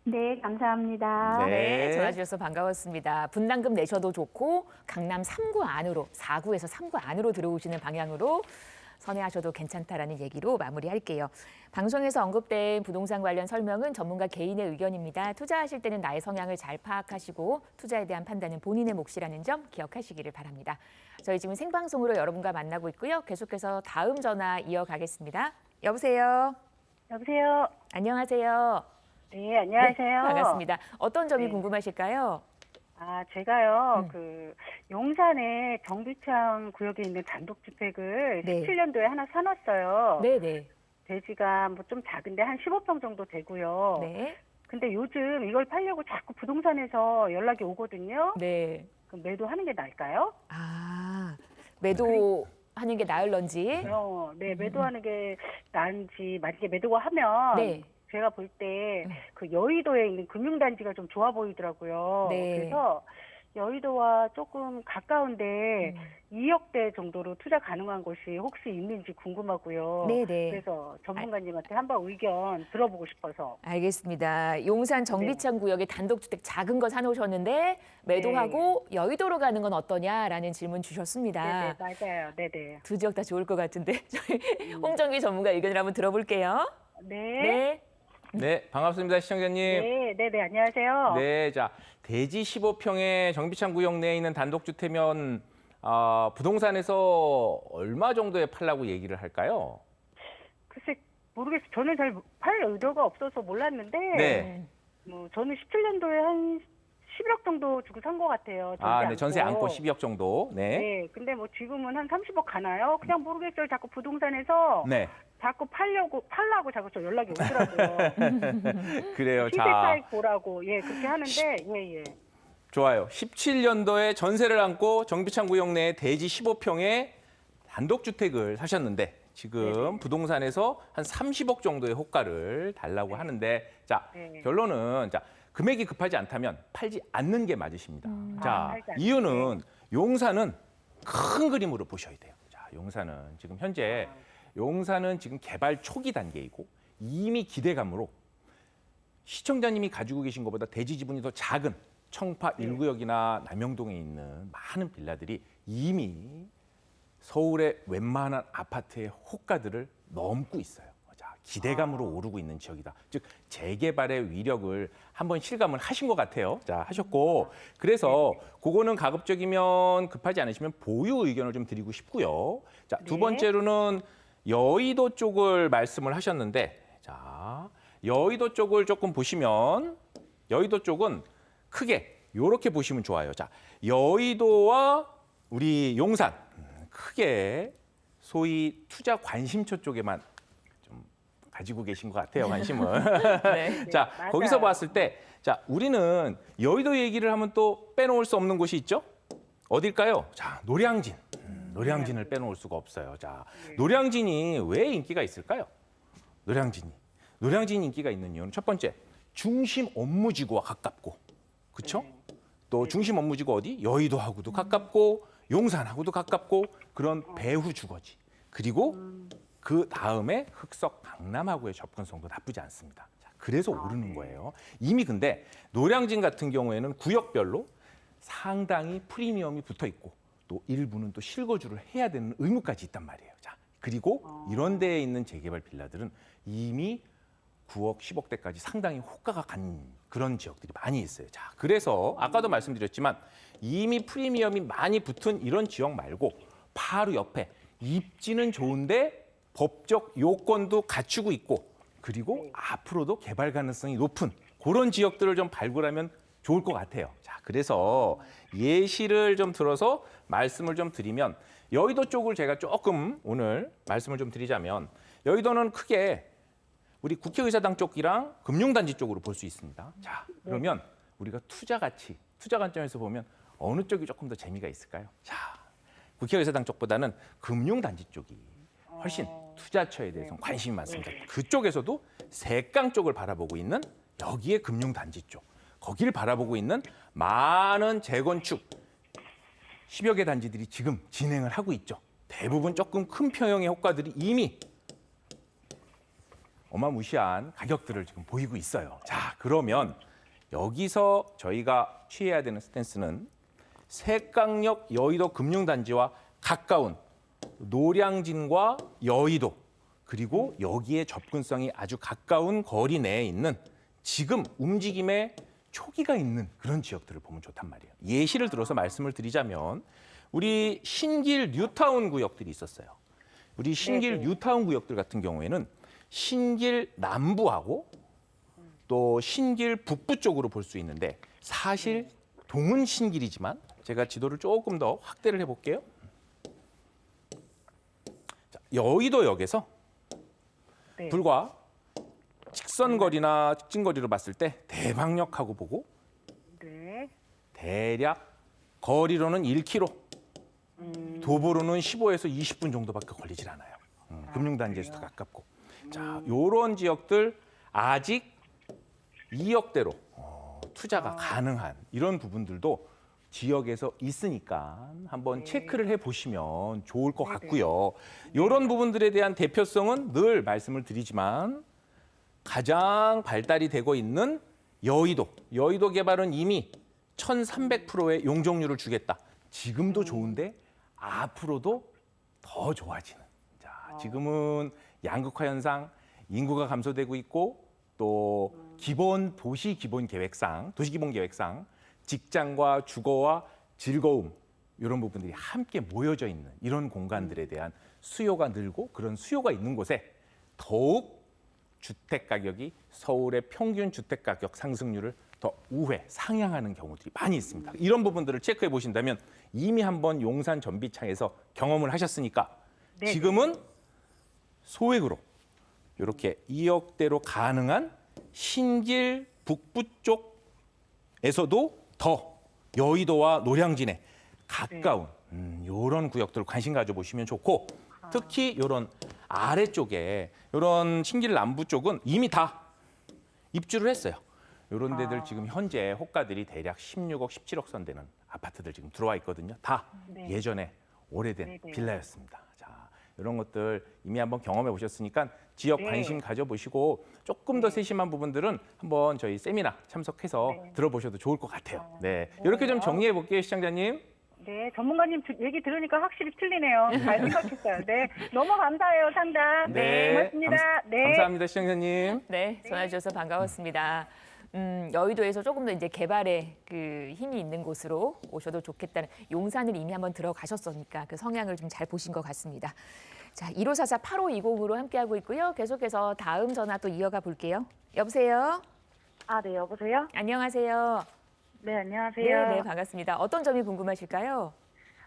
Speaker 3: 네, 감사합니다.
Speaker 2: 네.
Speaker 1: 전화 주셔서 반가웠습니다. 분담금 내셔도 좋고 강남 3구 안으로 4구에서 3구 안으로 들어오시는 방향으로 선회하셔도 괜찮다라는 얘기로 마무리할게요. 방송에서 언급된 부동산 관련 설명은 전문가 개인의 의견입니다. 투자하실 때는 나의 성향을 잘 파악하시고 투자에 대한 판단은 본인의 몫이라는 점 기억하시기를 바랍니다. 저희 지금 생방송으로 여러분과 만나고 있고요. 계속해서 다음 전화 이어가겠습니다. 여보세요.
Speaker 3: 여보세요.
Speaker 1: 안녕하세요.
Speaker 3: 네, 안녕하세요.
Speaker 1: 반갑습니다. 어떤 점이
Speaker 3: 네.
Speaker 1: 궁금하실까요?
Speaker 3: 제가요, 용산에 정비창 구역에 있는 단독주택을
Speaker 1: 네.
Speaker 3: 17년도에 하나 사놨어요.
Speaker 1: 네네.
Speaker 3: 대지가 뭐 좀 작은데 한 15평 정도 되고요.
Speaker 1: 네.
Speaker 3: 근데 요즘 이걸 팔려고 자꾸 부동산에서 연락이 오거든요.
Speaker 1: 네.
Speaker 3: 그럼 매도하는 게 나을까요?
Speaker 1: 매도하는 게 나을런지.
Speaker 3: 네, 매도하는 게 나은지, 만약에 매도가 하면
Speaker 1: 네.
Speaker 3: 제가 볼 때 그 여의도에 있는 금융단지가 좀 좋아 보이더라고요.
Speaker 1: 네.
Speaker 3: 그래서 여의도와 조금 가까운데 2억대 정도로 투자 가능한 곳이 혹시 있는지 궁금하고요.
Speaker 1: 네네.
Speaker 3: 그래서 전문가님한테 한번 의견 들어보고 싶어서.
Speaker 1: 알겠습니다. 용산 정비창 구역에 단독주택 작은 거 사놓으셨는데 매도하고 여의도로 가는 건 어떠냐라는 질문 주셨습니다.
Speaker 3: 네네, 맞아요. 네네.
Speaker 1: 두 지역 다 좋을 것 같은데 저희 홍정기 전문가 의견을 한번 들어볼게요.
Speaker 3: 네.
Speaker 1: 네.
Speaker 2: 네, 반갑습니다, 시청자님.
Speaker 3: 네네, 안녕하세요.
Speaker 2: 네, 자, 대지 15평의 정비창 구역 내에 있는 단독주택이면 부동산에서 얼마 정도에 팔라고 얘기를 할까요?
Speaker 3: 글쎄, 모르겠어요. 저는 잘 팔 의도가 없어서 몰랐는데,
Speaker 2: 네.
Speaker 3: 저는 17년도에 한 11억 정도 주고 산 것 같아요.
Speaker 2: 네, 전세 안고 12억 정도. 네.
Speaker 3: 네, 근데 뭐 지금은 한 30억 가나요? 그냥 모르겠어요. 자꾸 부동산에서
Speaker 2: 네.
Speaker 3: 자꾸 팔라고 자꾸 저 연락이 오더라고요.
Speaker 2: 그래요.
Speaker 3: 시세
Speaker 2: 자,
Speaker 3: 차익 보라고. 예, 그렇게 하는데, 예.
Speaker 2: 좋아요. 17년도에 전세를 안고 정비창 구역 내에 대지 15평의 단독주택을 사셨는데 지금 부동산에서 한 30억 정도의 호가를 달라고 하는데 자,
Speaker 3: 네.
Speaker 2: 결론은 자, 금액이 급하지 않다면 팔지 않는 게 맞으십니다. 자,
Speaker 3: 팔지 않는
Speaker 2: 이유는 용산은 큰 그림으로 보셔야 돼요. 자, 용산은 지금 현재 용산은 지금 개발 초기 단계이고 이미 기대감으로 시청자님이 가지고 계신 것보다 대지 지분이 더 작은 청파 1구역이나 남영동에 있는 많은 빌라들이 이미 서울의 웬만한 아파트의 호가들을 넘고 있어요. 자, 기대감으로 오르고 있는 지역이다. 즉 재개발의 위력을 한번 실감을 하신 것 같아요. 자, 하셨고 그래서 그거는 가급적이면 급하지 않으시면 보유 의견을 좀 드리고 싶고요. 자, 두
Speaker 3: 네.
Speaker 2: 번째로는 여의도 쪽을 말씀을 하셨는데 자, 여의도 쪽을 조금 보시면 여의도 쪽은 크게 이렇게 보시면 좋아요. 자, 여의도와 우리 용산 크게 소위 투자 관심초 쪽에만 좀 가지고 계신 것 같아요, 관심을.
Speaker 1: 네.
Speaker 2: 자,
Speaker 3: 맞아요.
Speaker 2: 거기서 봤을 때, 자, 우리는 여의도 얘기를 하면 또 빼놓을 수 없는 곳이 있죠? 어딜까요? 자, 노량진. 노량진을 빼놓을 수가 없어요. 자, 노량진이 왜 인기가 있을까요? 노량진이 인기가 있는 이유는 첫 번째, 중심 업무지구와 가깝고, 그렇죠? 또 중심 업무지구 어디? 여의도하고도 가깝고, 용산하고도 가깝고 그런 배후 주거지. 그리고 그 다음에 흑석 강남하고의 접근성도 나쁘지 않습니다. 자, 그래서 오르는 거예요. 이미 근데 노량진 같은 경우에는 구역별로 상당히 프리미엄이 붙어 있고 또 일부는 또 실거주를 해야 되는 의무까지 있단 말이에요. 자, 그리고 이런 데에 있는 재개발 빌라들은 이미 9억, 10억대까지 상당히 호가가 간 그런 지역들이 많이 있어요. 자, 그래서 아까도 말씀드렸지만 이미 프리미엄이 많이 붙은 이런 지역 말고 바로 옆에 입지는 좋은데 법적 요건도 갖추고 있고 그리고 앞으로도 개발 가능성이 높은 그런 지역들을 좀 발굴하면 좋을 것 같아요. 자, 그래서 예시를 좀 들어서 말씀을 좀 드리면 여의도 쪽을 제가 조금 오늘 말씀을 좀 드리자면 여의도는 크게 우리 국회의사당 쪽이랑 금융단지 쪽으로 볼 수 있습니다. 자, 그러면 우리가 투자 관점에서 보면 어느 쪽이 조금 더 재미가 있을까요? 자, 국회의사당 쪽보다는 금융단지 쪽이 훨씬 투자처에 대해서 관심이 많습니다. 그쪽에서도 새강 쪽을 바라보고 있는 여기에 금융단지 쪽, 거기를 바라보고 있는 많은 재건축 10여 개 단지들이 지금 진행을 하고 있죠. 대부분 조금 큰 평형의 호가들이 이미 어마무시한 가격들을 지금 보이고 있어요. 자, 그러면 여기서 저희가 취해야 되는 스탠스는 새강역 여의도 금융단지와 가까운 노량진과 여의도 그리고 여기에 접근성이 아주 가까운 거리 내에 있는 지금 움직임의 초기가 있는 그런 지역들을 보면 좋단 말이에요. 예시를 들어서 말씀을 드리자면 우리 신길 뉴타운 구역들이 있었어요. 우리 신길 뉴타운 구역들 같은 경우에는 신길 남부하고 또 신길 북부 쪽으로 볼 수 있는데 사실 동은 신길이지만 제가 지도를 조금 더 확대를 해볼게요. 자, 여의도역에서
Speaker 4: 네.
Speaker 2: 불과 직선거리나 직진거리로 봤을 때 대방역하고 보고
Speaker 4: 네.
Speaker 2: 대략 거리로는 1km, 도보로는 15에서 20분 정도밖에 걸리질 않아요. 금융단지에서도 가깝고. 자, 요런 지역들 아직 2억대로 투자가 가능한 이런 부분들도 지역에서 있으니까 한번 체크를 해보시면 좋을 것 같고요. 이런 부분들에 대한 대표성은 늘 말씀을 드리지만 가장 발달이 되고 있는 여의도 개발은 이미 1,300%의 용적률을 주겠다. 지금도 좋은데 앞으로도 더 좋아지는. 자, 지금은 양극화 현상, 인구가 감소되고 있고 또 기본 도시 기본 계획상, 직장과 주거와 즐거움 이런 부분들이 함께 모여져 있는 이런 공간들에 대한 수요가 늘고 그런 수요가 있는 곳에 더욱 주택 가격이 서울의 평균 주택 가격 상승률을 더 우회, 상향하는 경우들이 많이 있습니다. 이런 부분들을 체크해 보신다면 이미 한번 용산 전비창에서 경험을 하셨으니까 지금은 소액으로 이렇게 2억대로 가능한 신길 북부 쪽에서도 더 여의도와 노량진에 가까운 이런 구역들 관심 가져보시면 좋고 특히 이런 아래쪽에 이런 신길 남부 쪽은 이미 다 입주를 했어요. 이런 데들 지금 현재 호가들이 대략 16억, 17억 선 되는 아파트들 지금 들어와 있거든요. 다 예전에 오래된 빌라였습니다. 자, 이런 것들 이미 한번 경험해 보셨으니까 지역 관심 가져보시고 조금 더 세심한 부분들은 한번 저희 세미나 참석해서 들어보셔도 좋을 것 같아요. 네, 이렇게 좀 정리해 볼게요, 시청자님.
Speaker 5: 네, 전문가님 얘기 들으니까 확실히 틀리네요. 잘 생각했어요. 네, 너무 감사해요, 상담.
Speaker 2: 네,
Speaker 5: 고맙습니다. 네.
Speaker 2: 감사합니다, 시청자님.
Speaker 1: 네, 전화 주셔서 반가웠습니다. 여의도에서 조금 더 이제 개발에 그 힘이 있는 곳으로 오셔도 좋겠다는 용산을 이미 한번 들어가셨으니까 그 성향을 좀 잘 보신 것 같습니다. 자, 1544-8520으로 함께하고 있고요. 계속해서 다음 전화 또 이어가 볼게요. 여보세요?
Speaker 5: 아, 네, 여보세요?
Speaker 1: 안녕하세요.
Speaker 5: 네, 안녕하세요.
Speaker 1: 네, 반갑습니다. 어떤 점이 궁금하실까요?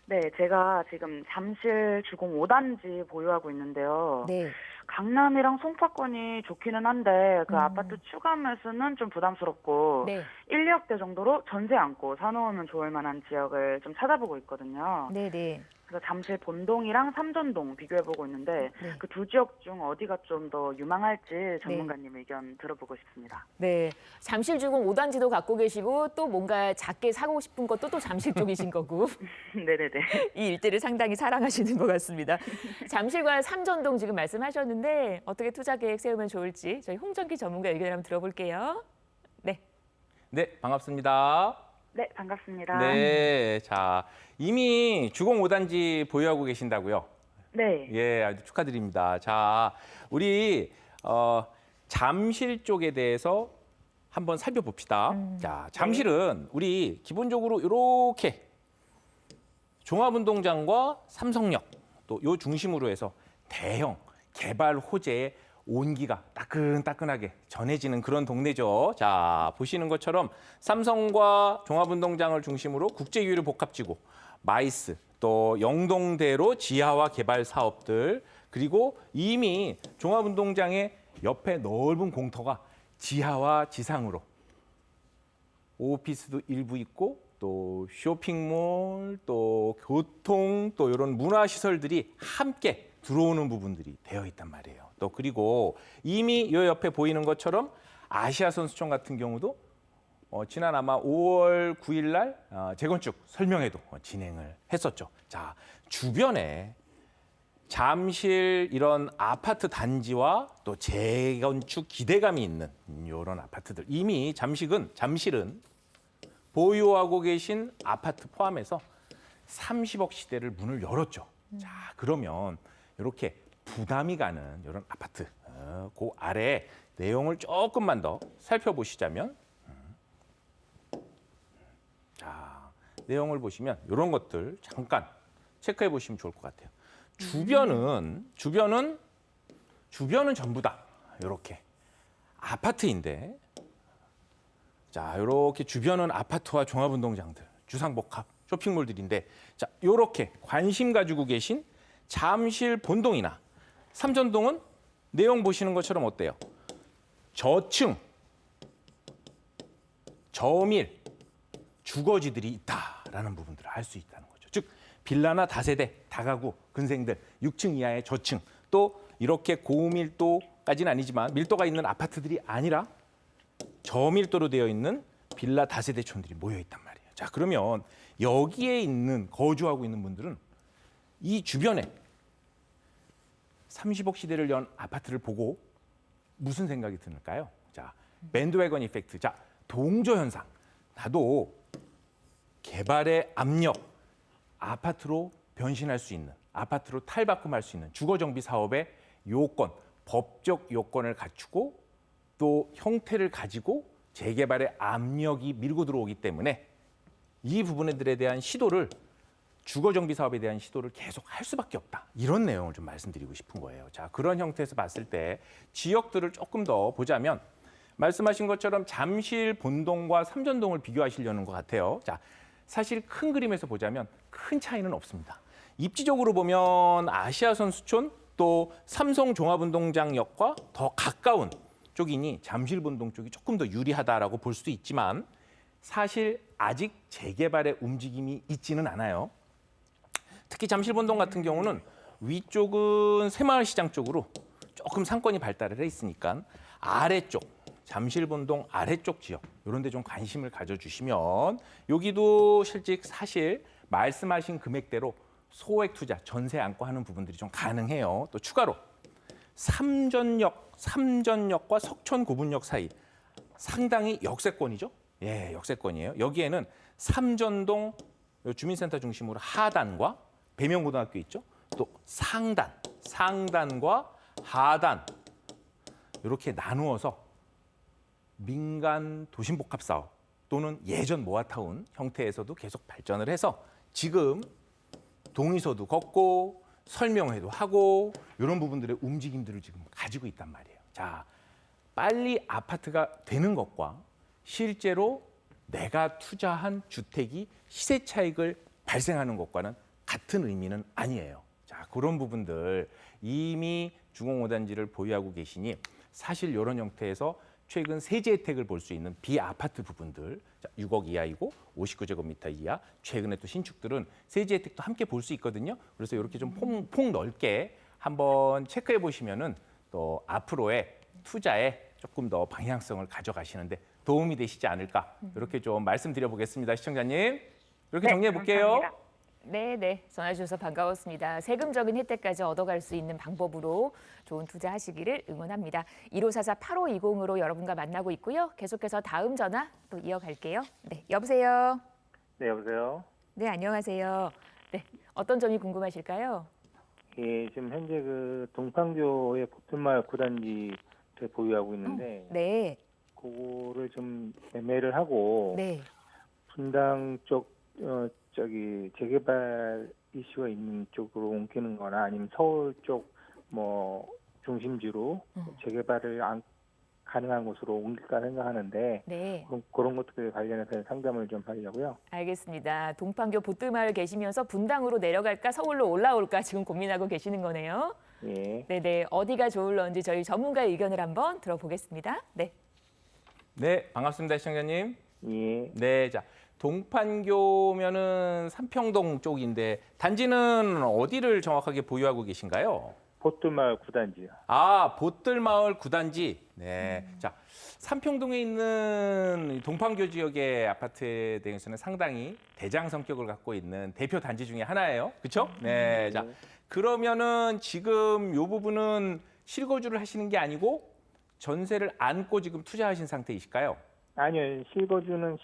Speaker 5: 네, 제가 지금 잠실 주공 5단지 보유하고 있는데요.
Speaker 1: 네.
Speaker 5: 강남이랑 송파권이 좋기는 한데 그 아파트 추가 매수는 좀 부담스럽고
Speaker 1: 네.
Speaker 5: 1, 2억대 정도로 전세 안고 사놓으면 좋을 만한 지역을 좀 찾아보고 있거든요.
Speaker 1: 네, 네.
Speaker 5: 그래서 잠실 본동이랑 삼전동 비교해보고 있는데
Speaker 1: 네.
Speaker 5: 그 두 지역 중 어디가 좀 더 유망할지 전문가님 의견 들어보고 싶습니다.
Speaker 1: 네. 잠실 주공 5단지도 갖고 계시고 또 뭔가 작게 사고 싶은 것도 또 잠실 쪽이신 거고
Speaker 5: 네네네.
Speaker 1: 이 일대를 상당히 사랑하시는 것 같습니다. 잠실과 삼전동 지금 말씀하셨는데 어떻게 투자 계획 세우면 좋을지 저희 홍정기 전문가 의견을 한번 들어볼게요. 네.
Speaker 2: 네, 반갑습니다.
Speaker 5: 네, 반갑습니다.
Speaker 2: 네, 자 이미 주공 5단지 보유하고 계신다고요?
Speaker 5: 네.
Speaker 2: 예, 아주 축하드립니다. 자, 우리 잠실 쪽에 대해서 한번 살펴봅시다. 자, 잠실은 우리 기본적으로 이렇게 종합운동장과 삼성역 또 요 중심으로 해서 대형 개발 호재의 온기가 따끈따끈하게 전해지는 그런 동네죠. 자, 보시는 것처럼 삼성과 종합운동장을 중심으로 국제유료 복합지구, 마이스, 또 영동대로 지하화 개발 사업들, 그리고 이미 종합운동장의 옆에 넓은 공터가 지하와 지상으로 오피스도 일부 있고 또 쇼핑몰, 또 교통, 또 이런 문화시설들이 함께 들어오는 부분들이 되어 있단 말이에요. 또 그리고 이미 이 옆에 보이는 것처럼 아시아 선수촌 같은 경우도 지난 아마 5월 9일 날 재건축 설명회도 진행을 했었죠. 자, 주변에 잠실 이런 아파트 단지와 또 재건축 기대감이 있는 이런 아파트들 이미 잠실은 보유하고 계신 아파트 포함해서 30억 시대를 문을 열었죠. 자, 그러면 이렇게 부담이 가는 이런 아파트 그 아래 내용을 조금만 더 살펴보시자면 자, 내용을 보시면 이런 것들 잠깐 체크해 보시면 좋을 것 같아요. 주변은 전부 다 이렇게 아파트인데 자, 이렇게 주변은 아파트와 종합운동장들, 주상복합, 쇼핑몰들인데 자, 이렇게 관심 가지고 계신 잠실 본동이나 삼전동은 내용 보시는 것처럼 어때요? 저층, 저밀, 주거지들이 있다라는 부분들을 알 수 있다는 거죠. 즉 빌라나 다세대, 다가구, 근생들, 6층 이하의 저층, 또 이렇게 고밀도까지는 아니지만 밀도가 있는 아파트들이 아니라 저밀도로 되어 있는 빌라 다세대촌들이 모여 있단 말이에요. 자, 그러면 여기에 있는 거주하고 있는 분들은 이 주변에 30억 시대를 연 아파트를 보고 무슨 생각이 드는가요? 자, 밴드웨건 이펙트. 자, 동조 현상. 나도 개발의 압력, 아파트로 변신할 수 있는, 아파트로 탈바꿈할 수 있는 주거정비 사업의 요건, 법적 요건을 갖추고 또 형태를 가지고 재개발의 압력이 밀고 들어오기 때문에 이 부분들에 대한 시도를 주거정비 사업에 대한 시도를 계속 할 수밖에 없다. 이런 내용을 좀 말씀드리고 싶은 거예요. 자, 그런 형태에서 봤을 때 지역들을 조금 더 보자면 말씀하신 것처럼 잠실 본동과 삼전동을 비교하시려는 것 같아요. 자, 사실 큰 그림에서 보자면 큰 차이는 없습니다. 입지적으로 보면 아시아 선수촌 또 삼성 종합운동장역과 더 가까운 쪽이니 잠실 본동 쪽이 조금 더 유리하다라고 볼 수도 있지만 사실 아직 재개발의 움직임이 있지는 않아요. 특히 잠실 본동 같은 경우는 위쪽은 새마을시장 쪽으로 조금 상권이 발달을 해 있으니까 아래쪽, 잠실 본동 아래쪽 지역 이런 데 좀 관심을 가져주시면 여기도 실제 사실 말씀하신 금액대로 소액 투자, 전세 안고 하는 부분들이 좀 가능해요. 또 추가로 삼전역과 석천 고분역 사이 상당히 역세권이죠. 예, 역세권이에요. 여기에는 삼전동 주민센터 중심으로 하단과 배명고등학교 있죠. 또 상단과 하단 이렇게 나누어서 민간 도심복합 사업 또는 예전 모아타운 형태에서도 계속 발전을 해서 지금 동의서도 걷고 설명회도 하고 이런 부분들의 움직임들을 지금 가지고 있단 말이에요. 자, 빨리 아파트가 되는 것과 실제로 내가 투자한 주택이 시세 차익을 발생하는 것과는 같은 의미는 아니에요. 자, 그런 부분들 이미 주공 5단지를 보유하고 계시니 사실 이런 형태에서 최근 세제 혜택을 볼 수 있는 비아파트 부분들, 자, 6억 이하이고 59제곱미터 이하, 최근에 또 신축들은 세제 혜택도 함께 볼 수 있거든요. 그래서 이렇게 좀 폭 넓게 한번 체크해 보시면은 또 앞으로의 투자에 조금 더 방향성을 가져가시는데 도움이 되시지 않을까 이렇게 좀 말씀드려 보겠습니다. 시청자님 이렇게 정리해 볼게요.
Speaker 5: 감사합니다.
Speaker 1: 네, 전화 주셔서 반가웠습니다. 세금적인 혜택까지 얻어갈 수 있는 방법으로 좋은 투자하시기를 응원합니다. 1544-8520으로 여러분과 만나고 있고요. 계속해서 다음 전화 또 이어갈게요. 네, 여보세요.
Speaker 6: 네, 여보세요.
Speaker 1: 네, 안녕하세요. 네, 어떤 점이 궁금하실까요?
Speaker 6: 예, 지금 현재 그 동판교의 보틀마을 9단지를 보유하고 있는데
Speaker 1: 네,
Speaker 6: 그거를 좀 매매를 하고
Speaker 1: 네,
Speaker 6: 분당 쪽 저기 재개발 이슈가 있는 쪽으로 옮기는 거나 아니면 서울 쪽 뭐 중심지로 재개발을 가능한 곳으로 옮길까 생각하는데
Speaker 1: 네.
Speaker 6: 그런 것들에 관련해서 상담을 좀 하려고요.
Speaker 1: 알겠습니다. 동판교 보뜰마을 계시면서 분당으로 내려갈까 서울로 올라올까 지금 고민하고 계시는 거네요.
Speaker 6: 예.
Speaker 1: 네네, 어디가 좋을런지 저희 전문가의 의견을 한번 들어보겠습니다. 네.
Speaker 2: 네, 반갑습니다, 시청자님.
Speaker 6: 예.
Speaker 2: 네, 자, 동판교면은 삼평동 쪽인데 단지는 어디를 정확하게 보유하고 계신가요?
Speaker 6: 보틀마을 9단지요.
Speaker 2: 아, 보뜰마을 9단지. 네, 자, 삼평동에 있는 동판교 지역의 아파트에 대해서는 상당히 대장 성격을 갖고 있는 대표 단지 중에 하나예요. 그렇죠? 네, 자, 그러면은 지금 이 부분은 실거주를 하시는 게 아니고 전세를 안고 지금 투자하신 상태이실까요?
Speaker 6: 아니요, 실거주는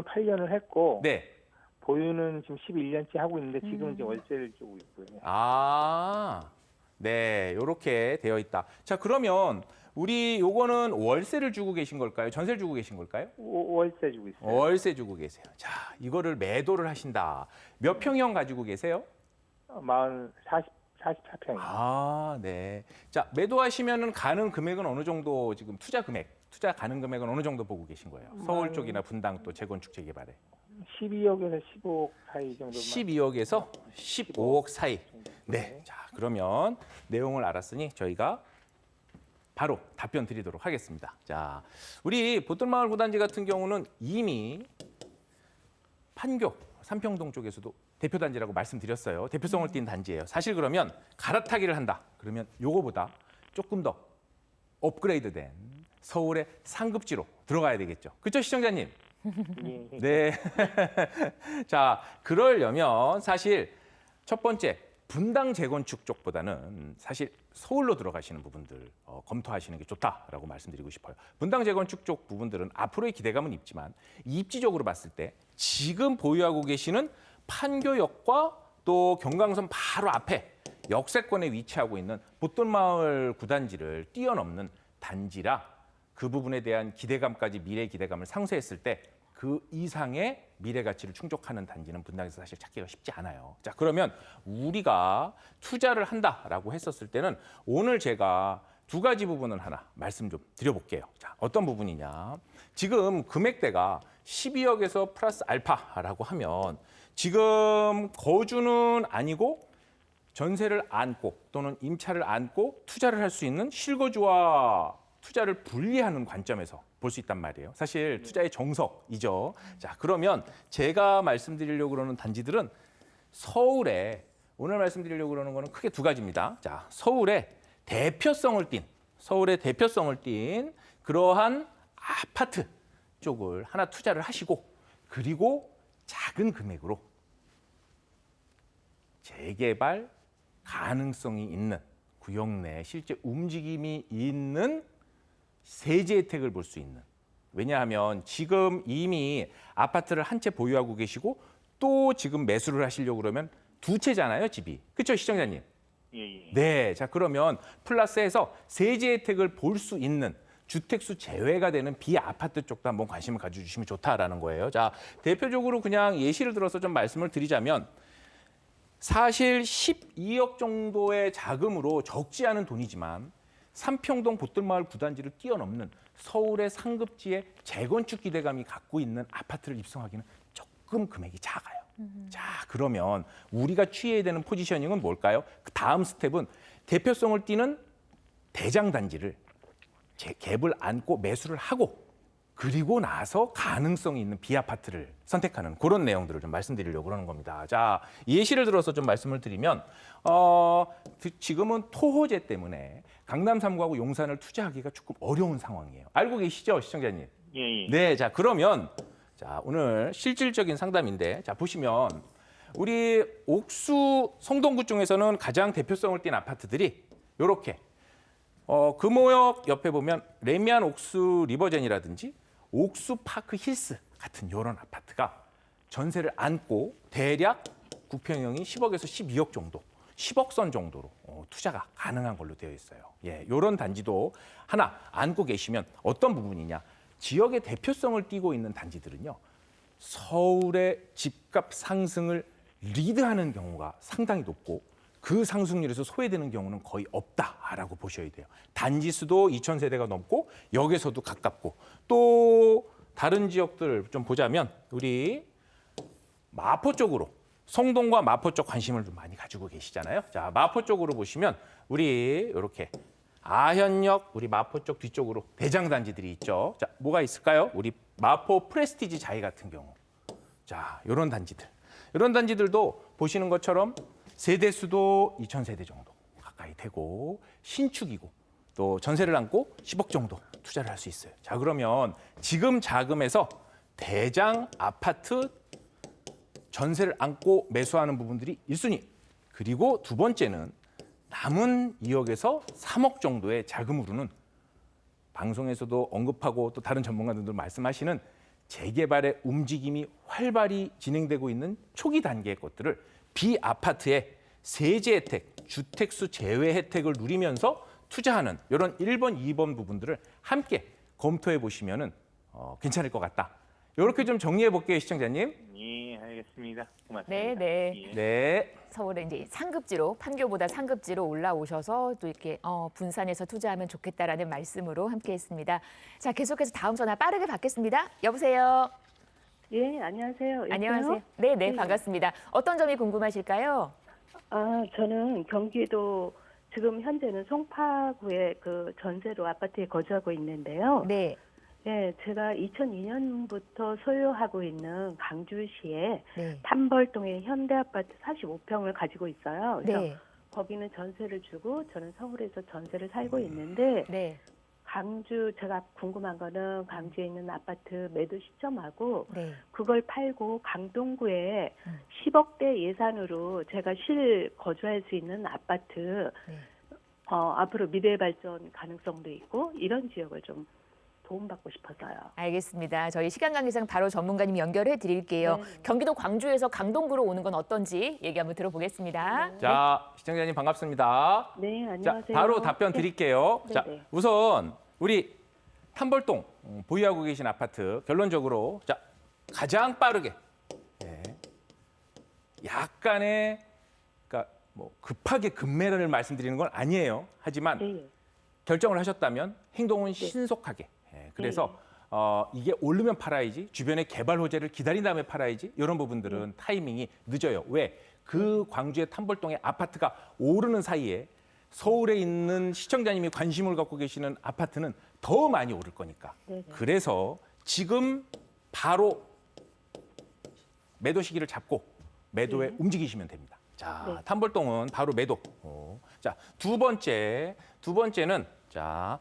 Speaker 6: 8년을 했고,
Speaker 2: 네.
Speaker 6: 보유는 지금 11년째 하고 있는데 지금은 이제 월세를 주고 있고요.
Speaker 2: 아, 네, 이렇게 되어 있다. 자, 그러면 우리 요거는 월세를 주고 계신 걸까요? 전세를 주고 계신 걸까요?
Speaker 6: 월세 주고 있어요.
Speaker 2: 월세 주고 계세요. 자, 이거를 매도를 하신다. 몇 평형 가지고 계세요?
Speaker 6: 40 44평이요.
Speaker 2: 아, 네. 자, 매도하시면은 가는 금액은 어느 정도 지금 투자 가는 금액은 어느 정도 보고 계신 거예요? 서울 쪽이나 분당 또 재건축 재개발에.
Speaker 6: 12억에서 15억 사이 정도만.
Speaker 2: 12억에서 15억 사이. 네. 자, 그러면 내용을 알았으니 저희가 바로 답변 드리도록 하겠습니다. 자, 우리 보뜰마을 구단지 같은 경우는 이미 판교, 삼평동 쪽에서도 대표 단지라고 말씀드렸어요. 대표성을 띈 단지예요. 사실 그러면 갈아타기를 한다. 그러면 요거보다 조금 더 업그레이드된 서울의 상급지로 들어가야 되겠죠. 그렇죠, 시청자님?
Speaker 6: 예.
Speaker 2: 네. 자, 그러려면 사실 첫 번째 분당 재건축 쪽보다는 사실 서울로 들어가시는 부분들 검토하시는 게 좋다라고 말씀드리고 싶어요. 분당 재건축 쪽 부분들은 앞으로의 기대감은 있지만 입지적으로 봤을 때 지금 보유하고 계시는 판교역과 또 경강선 바로 앞에 역세권에 위치하고 있는 보뜰마을 구단지를 뛰어넘는 단지라 그 부분에 대한 기대감까지 미래 기대감을 상쇄했을 때 그 이상의 미래 가치를 충족하는 단지는 분당에서 사실 찾기가 쉽지 않아요. 자, 그러면 우리가 투자를 한다라고 했었을 때는 오늘 제가 두 가지 부분을 하나 말씀 좀 드려볼게요. 자, 어떤 부분이냐? 지금 금액대가 12억에서 플러스 알파라고 하면 지금 거주는 아니고 전세를 안고 또는 임차를 안고 투자를 할 수 있는 실거주와 투자를 분리하는 관점에서 볼 수 있단 말이에요. 사실 투자의 정석이죠. 자, 그러면 제가 말씀드리려고 그러는 단지들은 서울에 오늘 말씀드리려고 그러는 거는 크게 두 가지입니다. 자, 서울의 대표성을 띈 그러한 아파트 쪽을 하나 투자를 하시고 그리고 작은 금액으로 재개발 가능성이 있는 구역 내에 실제 움직임이 있는 세제 혜택을 볼 수 있는. 왜냐하면 지금 이미 아파트를 한 채 보유하고 계시고 또 지금 매수를 하시려고 그러면 두 채잖아요, 집이. 그렇죠, 시청자님?
Speaker 6: 예.
Speaker 2: 네, 자 그러면 플러스해서 세제 혜택을 볼 수 있는 주택수 제외가 되는 비아파트 쪽도 한번 관심을 가져주시면 좋다라는 거예요. 자, 대표적으로 그냥 예시를 들어서 좀 말씀을 드리자면 사실 12억 정도의 자금으로 적지 않은 돈이지만 삼평동 보뜰마을 구단지를 뛰어넘는 서울의 상급지의 재건축 기대감이 갖고 있는 아파트를 입성하기는 조금 금액이 작아요. 자, 그러면 우리가 취해야 되는 포지셔닝은 뭘까요? 그 다음 스텝은 대표성을 띠는 대장 단지를 갭을 안고 매수를 하고 그리고 나서 가능성이 있는 비아파트를 선택하는 그런 내용들을 좀 말씀드리려고 그러는 겁니다. 자, 예시를 들어서 좀 말씀을 드리면 지금은 토호제 때문에 강남 3구하고 용산을 투자하기가 조금 어려운 상황이에요. 알고 계시죠, 시청자님?
Speaker 6: 예.
Speaker 2: 네, 자 그러면 자 오늘 실질적인 상담인데 자 보시면 우리 옥수 성동구 중에서는 가장 대표성을 띈 아파트들이 이렇게 금호역 옆에 보면 레미안 옥수 리버젠이라든지 옥수 파크 힐스 같은 이런 아파트가 전세를 안고 대략 구평형이 10억에서 12억 정도, 10억 선 정도로 투자가 가능한 걸로 되어 있어요. 예, 이런 단지도 하나 안고 계시면 어떤 부분이냐? 지역의 대표성을 띠고 있는 단지들은요. 서울의 집값 상승을 리드하는 경우가 상당히 높고 그 상승률에서 소외되는 경우는 거의 없다라고 보셔야 돼요. 단지 수도 2,000세대가 넘고 역에서도 가깝고 또 다른 지역들 좀 보자면 우리 마포 쪽으로 성동과 마포 쪽 관심을 좀 많이 가지고 계시잖아요. 자, 마포 쪽으로 보시면 우리 이렇게 아현역 우리 마포 쪽 뒤쪽으로 대장 단지들이 있죠. 자, 뭐가 있을까요? 우리 마포 프레스티지 자이 같은 경우. 자, 이런 단지들. 이런 단지들도 보시는 것처럼 세대 수도 2,000세대 정도 가까이 되고 신축이고 또 전세를 안고 10억 정도 투자를 할 수 있어요. 자, 그러면 지금 자금에서 대장 아파트 전세를 안고 매수하는 부분들이 1순위. 그리고 두 번째는 남은 2억에서 3억 정도의 자금으로는 방송에서도 언급하고 또 다른 전문가들도 말씀하시는 재개발의 움직임이 활발히 진행되고 있는 초기 단계의 것들을 비아파트의 세제 혜택, 주택수 제외 혜택을 누리면서 투자하는 이런 1번, 2번 부분들을 함께 검토해 보시면 괜찮을 것 같다. 이렇게 좀 정리해 볼게요, 시청자님.
Speaker 6: 예, 알겠습니다. 알겠습니다. 고맙습니다.
Speaker 1: 네, 네.
Speaker 6: 예.
Speaker 2: 네.
Speaker 1: 서울에 이제 상급지로 판교보다 상급지로 올라오셔서 또 이렇게 분산해서 투자하면 좋겠다라는 말씀으로 함께했습니다. 자, 계속해서 다음 전화 빠르게 받겠습니다. 여보세요.
Speaker 7: 예, 안녕하세요.
Speaker 1: 안녕하세요. 네, 네,
Speaker 7: 네.
Speaker 1: 반갑습니다. 어떤 점이 궁금하실까요?
Speaker 7: 저는 경기도 지금 현재는 송파구에 그 전세로 아파트에 거주하고 있는데요.
Speaker 1: 네,
Speaker 7: 예, 제가 2002년부터 소유하고 있는 강주시에
Speaker 1: 네,
Speaker 7: 탐벌동에 현대아파트 45평을 가지고 있어요. 그래서
Speaker 1: 네,
Speaker 7: 거기는 전세를 주고 저는 서울에서 전세를 살고 있는데
Speaker 1: 네,
Speaker 7: 강주 제가 궁금한 거는 강주에 있는 아파트 매도 시점하고
Speaker 1: 네.
Speaker 7: 그걸 팔고 강동구에
Speaker 1: 음.
Speaker 7: 10억대 예산으로 제가 실 거주할 수 있는 아파트
Speaker 1: 네.
Speaker 7: 앞으로 미래 발전 가능성도 있고 이런 지역을 좀 도움받고 싶어서요.
Speaker 1: 알겠습니다. 저희 시간 관계상 바로 전문가님 연결해 드릴게요.
Speaker 7: 네.
Speaker 1: 경기도 광주에서 강동구로 오는 건 어떤지 얘기 한번 들어보겠습니다.
Speaker 2: 자, 시청자님 반갑습니다.
Speaker 7: 네,
Speaker 2: 자,
Speaker 7: 안녕하세요.
Speaker 2: 바로 답변 드릴게요.
Speaker 7: 네,
Speaker 2: 자,
Speaker 7: 네.
Speaker 2: 우선 우리 탐벌동 보유하고 계신 아파트 결론적으로 자, 가장 빠르게 예, 약간의 그러니까 뭐 급하게 급매를 말씀드리는 건 아니에요. 하지만
Speaker 7: 네,
Speaker 2: 결정을 하셨다면 행동은 신속하게. 예, 그래서 이게 오르면 팔아야지 주변에 개발 호재를 기다린 다음에 팔아야지 이런 부분들은 타이밍이 늦어요. 왜? 그 광주의 탐벌동의 아파트가 오르는 사이에 서울에 있는 시청자님이 관심을 갖고 계시는 아파트는 더 많이 오를 거니까.
Speaker 7: 네, 네.
Speaker 2: 그래서 지금 바로 매도 시기를 잡고 매도에 움직이시면 됩니다. 자,
Speaker 7: 네.
Speaker 2: 탐벌동은 바로 매도. 자, 두 번째는 자,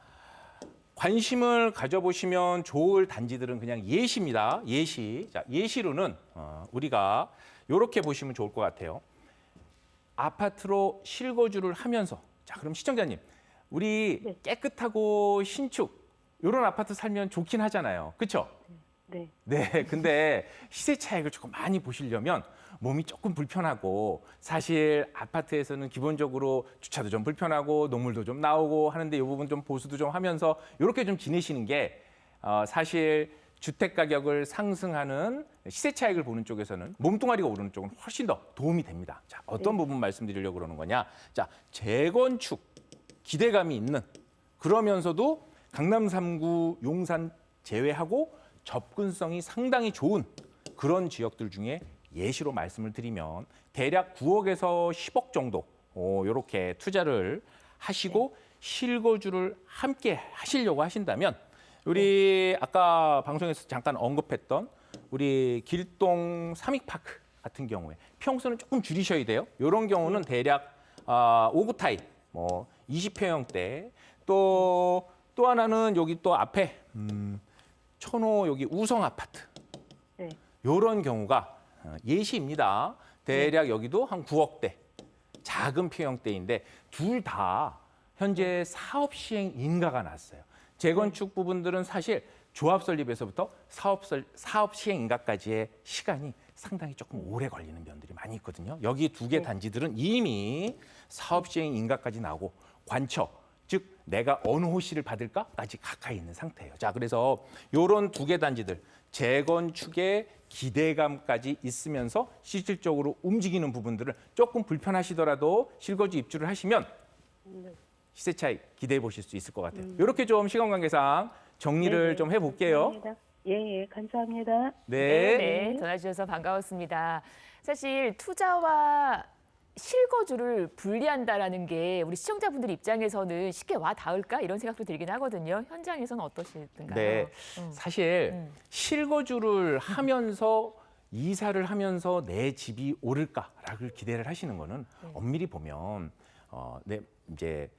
Speaker 2: 관심을 가져보시면 좋을 단지들은 그냥 예시입니다. 예시. 자, 예시로는 우리가 이렇게 보시면 좋을 것 같아요. 아파트로 실거주를 하면서 자, 그럼 시청자님, 우리
Speaker 7: 네.
Speaker 2: 깨끗하고 신축 이런 아파트 살면 좋긴 하잖아요. 그렇죠?
Speaker 7: 네,
Speaker 2: 네, 근데 시세 차익을 조금 많이 보시려면 몸이 조금 불편하고 사실 아파트에서는 기본적으로 주차도 좀 불편하고 노물도 좀 나오고 하는데 이 부분 좀 보수도 좀 하면서 이렇게 좀 지내시는 게 사실 주택 가격을 상승하는 시세 차익을 보는 쪽에서는 몸뚱아리가 오르는 쪽은 훨씬 더 도움이 됩니다. 자, 어떤 부분 말씀드리려고 그러는 거냐? 자, 재건축 기대감이 있는 그러면서도 강남 3구 용산 제외하고 접근성이 상당히 좋은 그런 지역들 중에 예시로 말씀을 드리면 대략 9억에서 10억 정도 이렇게 투자를 하시고 실거주를 함께 하시려고 하신다면 우리 아까 방송에서 잠깐 언급했던 우리 길동 삼익파크 같은 경우에 평수는 조금 줄이셔야 돼요. 이런 경우는 대략 5구 타입, 뭐 20평형대 또 하나는 여기 또 앞에 천호 여기 우성 아파트
Speaker 7: 네.
Speaker 2: 이런 경우가 예시입니다. 대략 여기도 한 9억대 작은 평형대인데 둘 다 현재 사업 시행 인가가 났어요. 재건축 부분들은 사실 조합 설립에서부터 사업 시행 인가까지의 시간이 상당히 조금 오래 걸리는 면들이 많이 있거든요. 여기 두 개 단지들은 이미 사업 시행 인가까지 나오고 관처, 즉 내가 어느 호시를 받을까까지 가까이 있는 상태예요. 자, 그래서 이런 두 개 단지들 재건축의 기대감까지 있으면서 실질적으로 움직이는 부분들을 조금 불편하시더라도 실거주 입주를 하시면 시세 차익 기대해 보실 수 있을 것 같아요. 이렇게 좀 시간 관계상 정리를
Speaker 7: 네,
Speaker 2: 좀 해볼게요.
Speaker 7: 감사합니다. 예, 감사합니다.
Speaker 1: 네,
Speaker 2: 네.
Speaker 1: 네, 전화 주셔서 반가웠습니다. 사실 투자와 실거주를 분리한다라는 게 우리 시청자분들 입장에서는 쉽게 와 닿을까 이런 생각도 들긴 하거든요. 현장에서는 어떠시던가요?
Speaker 2: 네, 사실 실거주를 하면서 이사를 하면서 내 집이 오를까라고 기대를 하시는 거는 엄밀히 보면 이제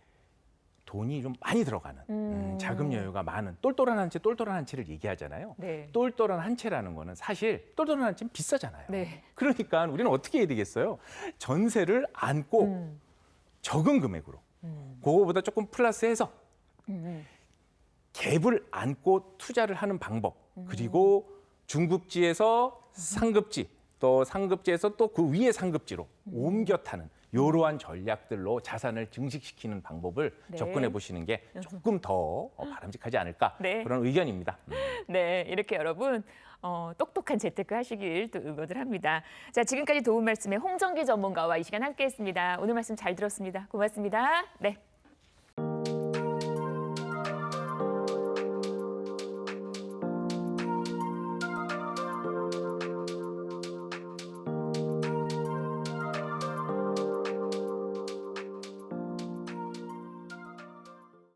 Speaker 2: 돈이 좀 많이 들어가는 자금 여유가 많은 똘똘한 한 채를 얘기하잖아요.
Speaker 1: 네.
Speaker 2: 똘똘한 한 채라는 거는 사실 똘똘한 한 채는 비싸잖아요.
Speaker 1: 네.
Speaker 2: 그러니까 우리는 어떻게 해야 되겠어요? 전세를 안고 적은 금액으로 그거보다 조금 플러스해서 갭을 안고 투자를 하는 방법 그리고 중급지에서 상급지 또 상급지에서 또 그 위에 상급지로 옮겨 타는 이러한 전략들로 자산을 증식시키는 방법을
Speaker 1: 네.
Speaker 2: 접근해 보시는 게 조금 더 바람직하지 않을까
Speaker 1: 네.
Speaker 2: 그런 의견입니다.
Speaker 1: 네, 이렇게 여러분 똑똑한 재테크 하시길 또 응원을 합니다. 자, 지금까지 도움 말씀의 홍정기 전문가와 이 시간 함께했습니다. 오늘 말씀 잘 들었습니다. 고맙습니다. 네.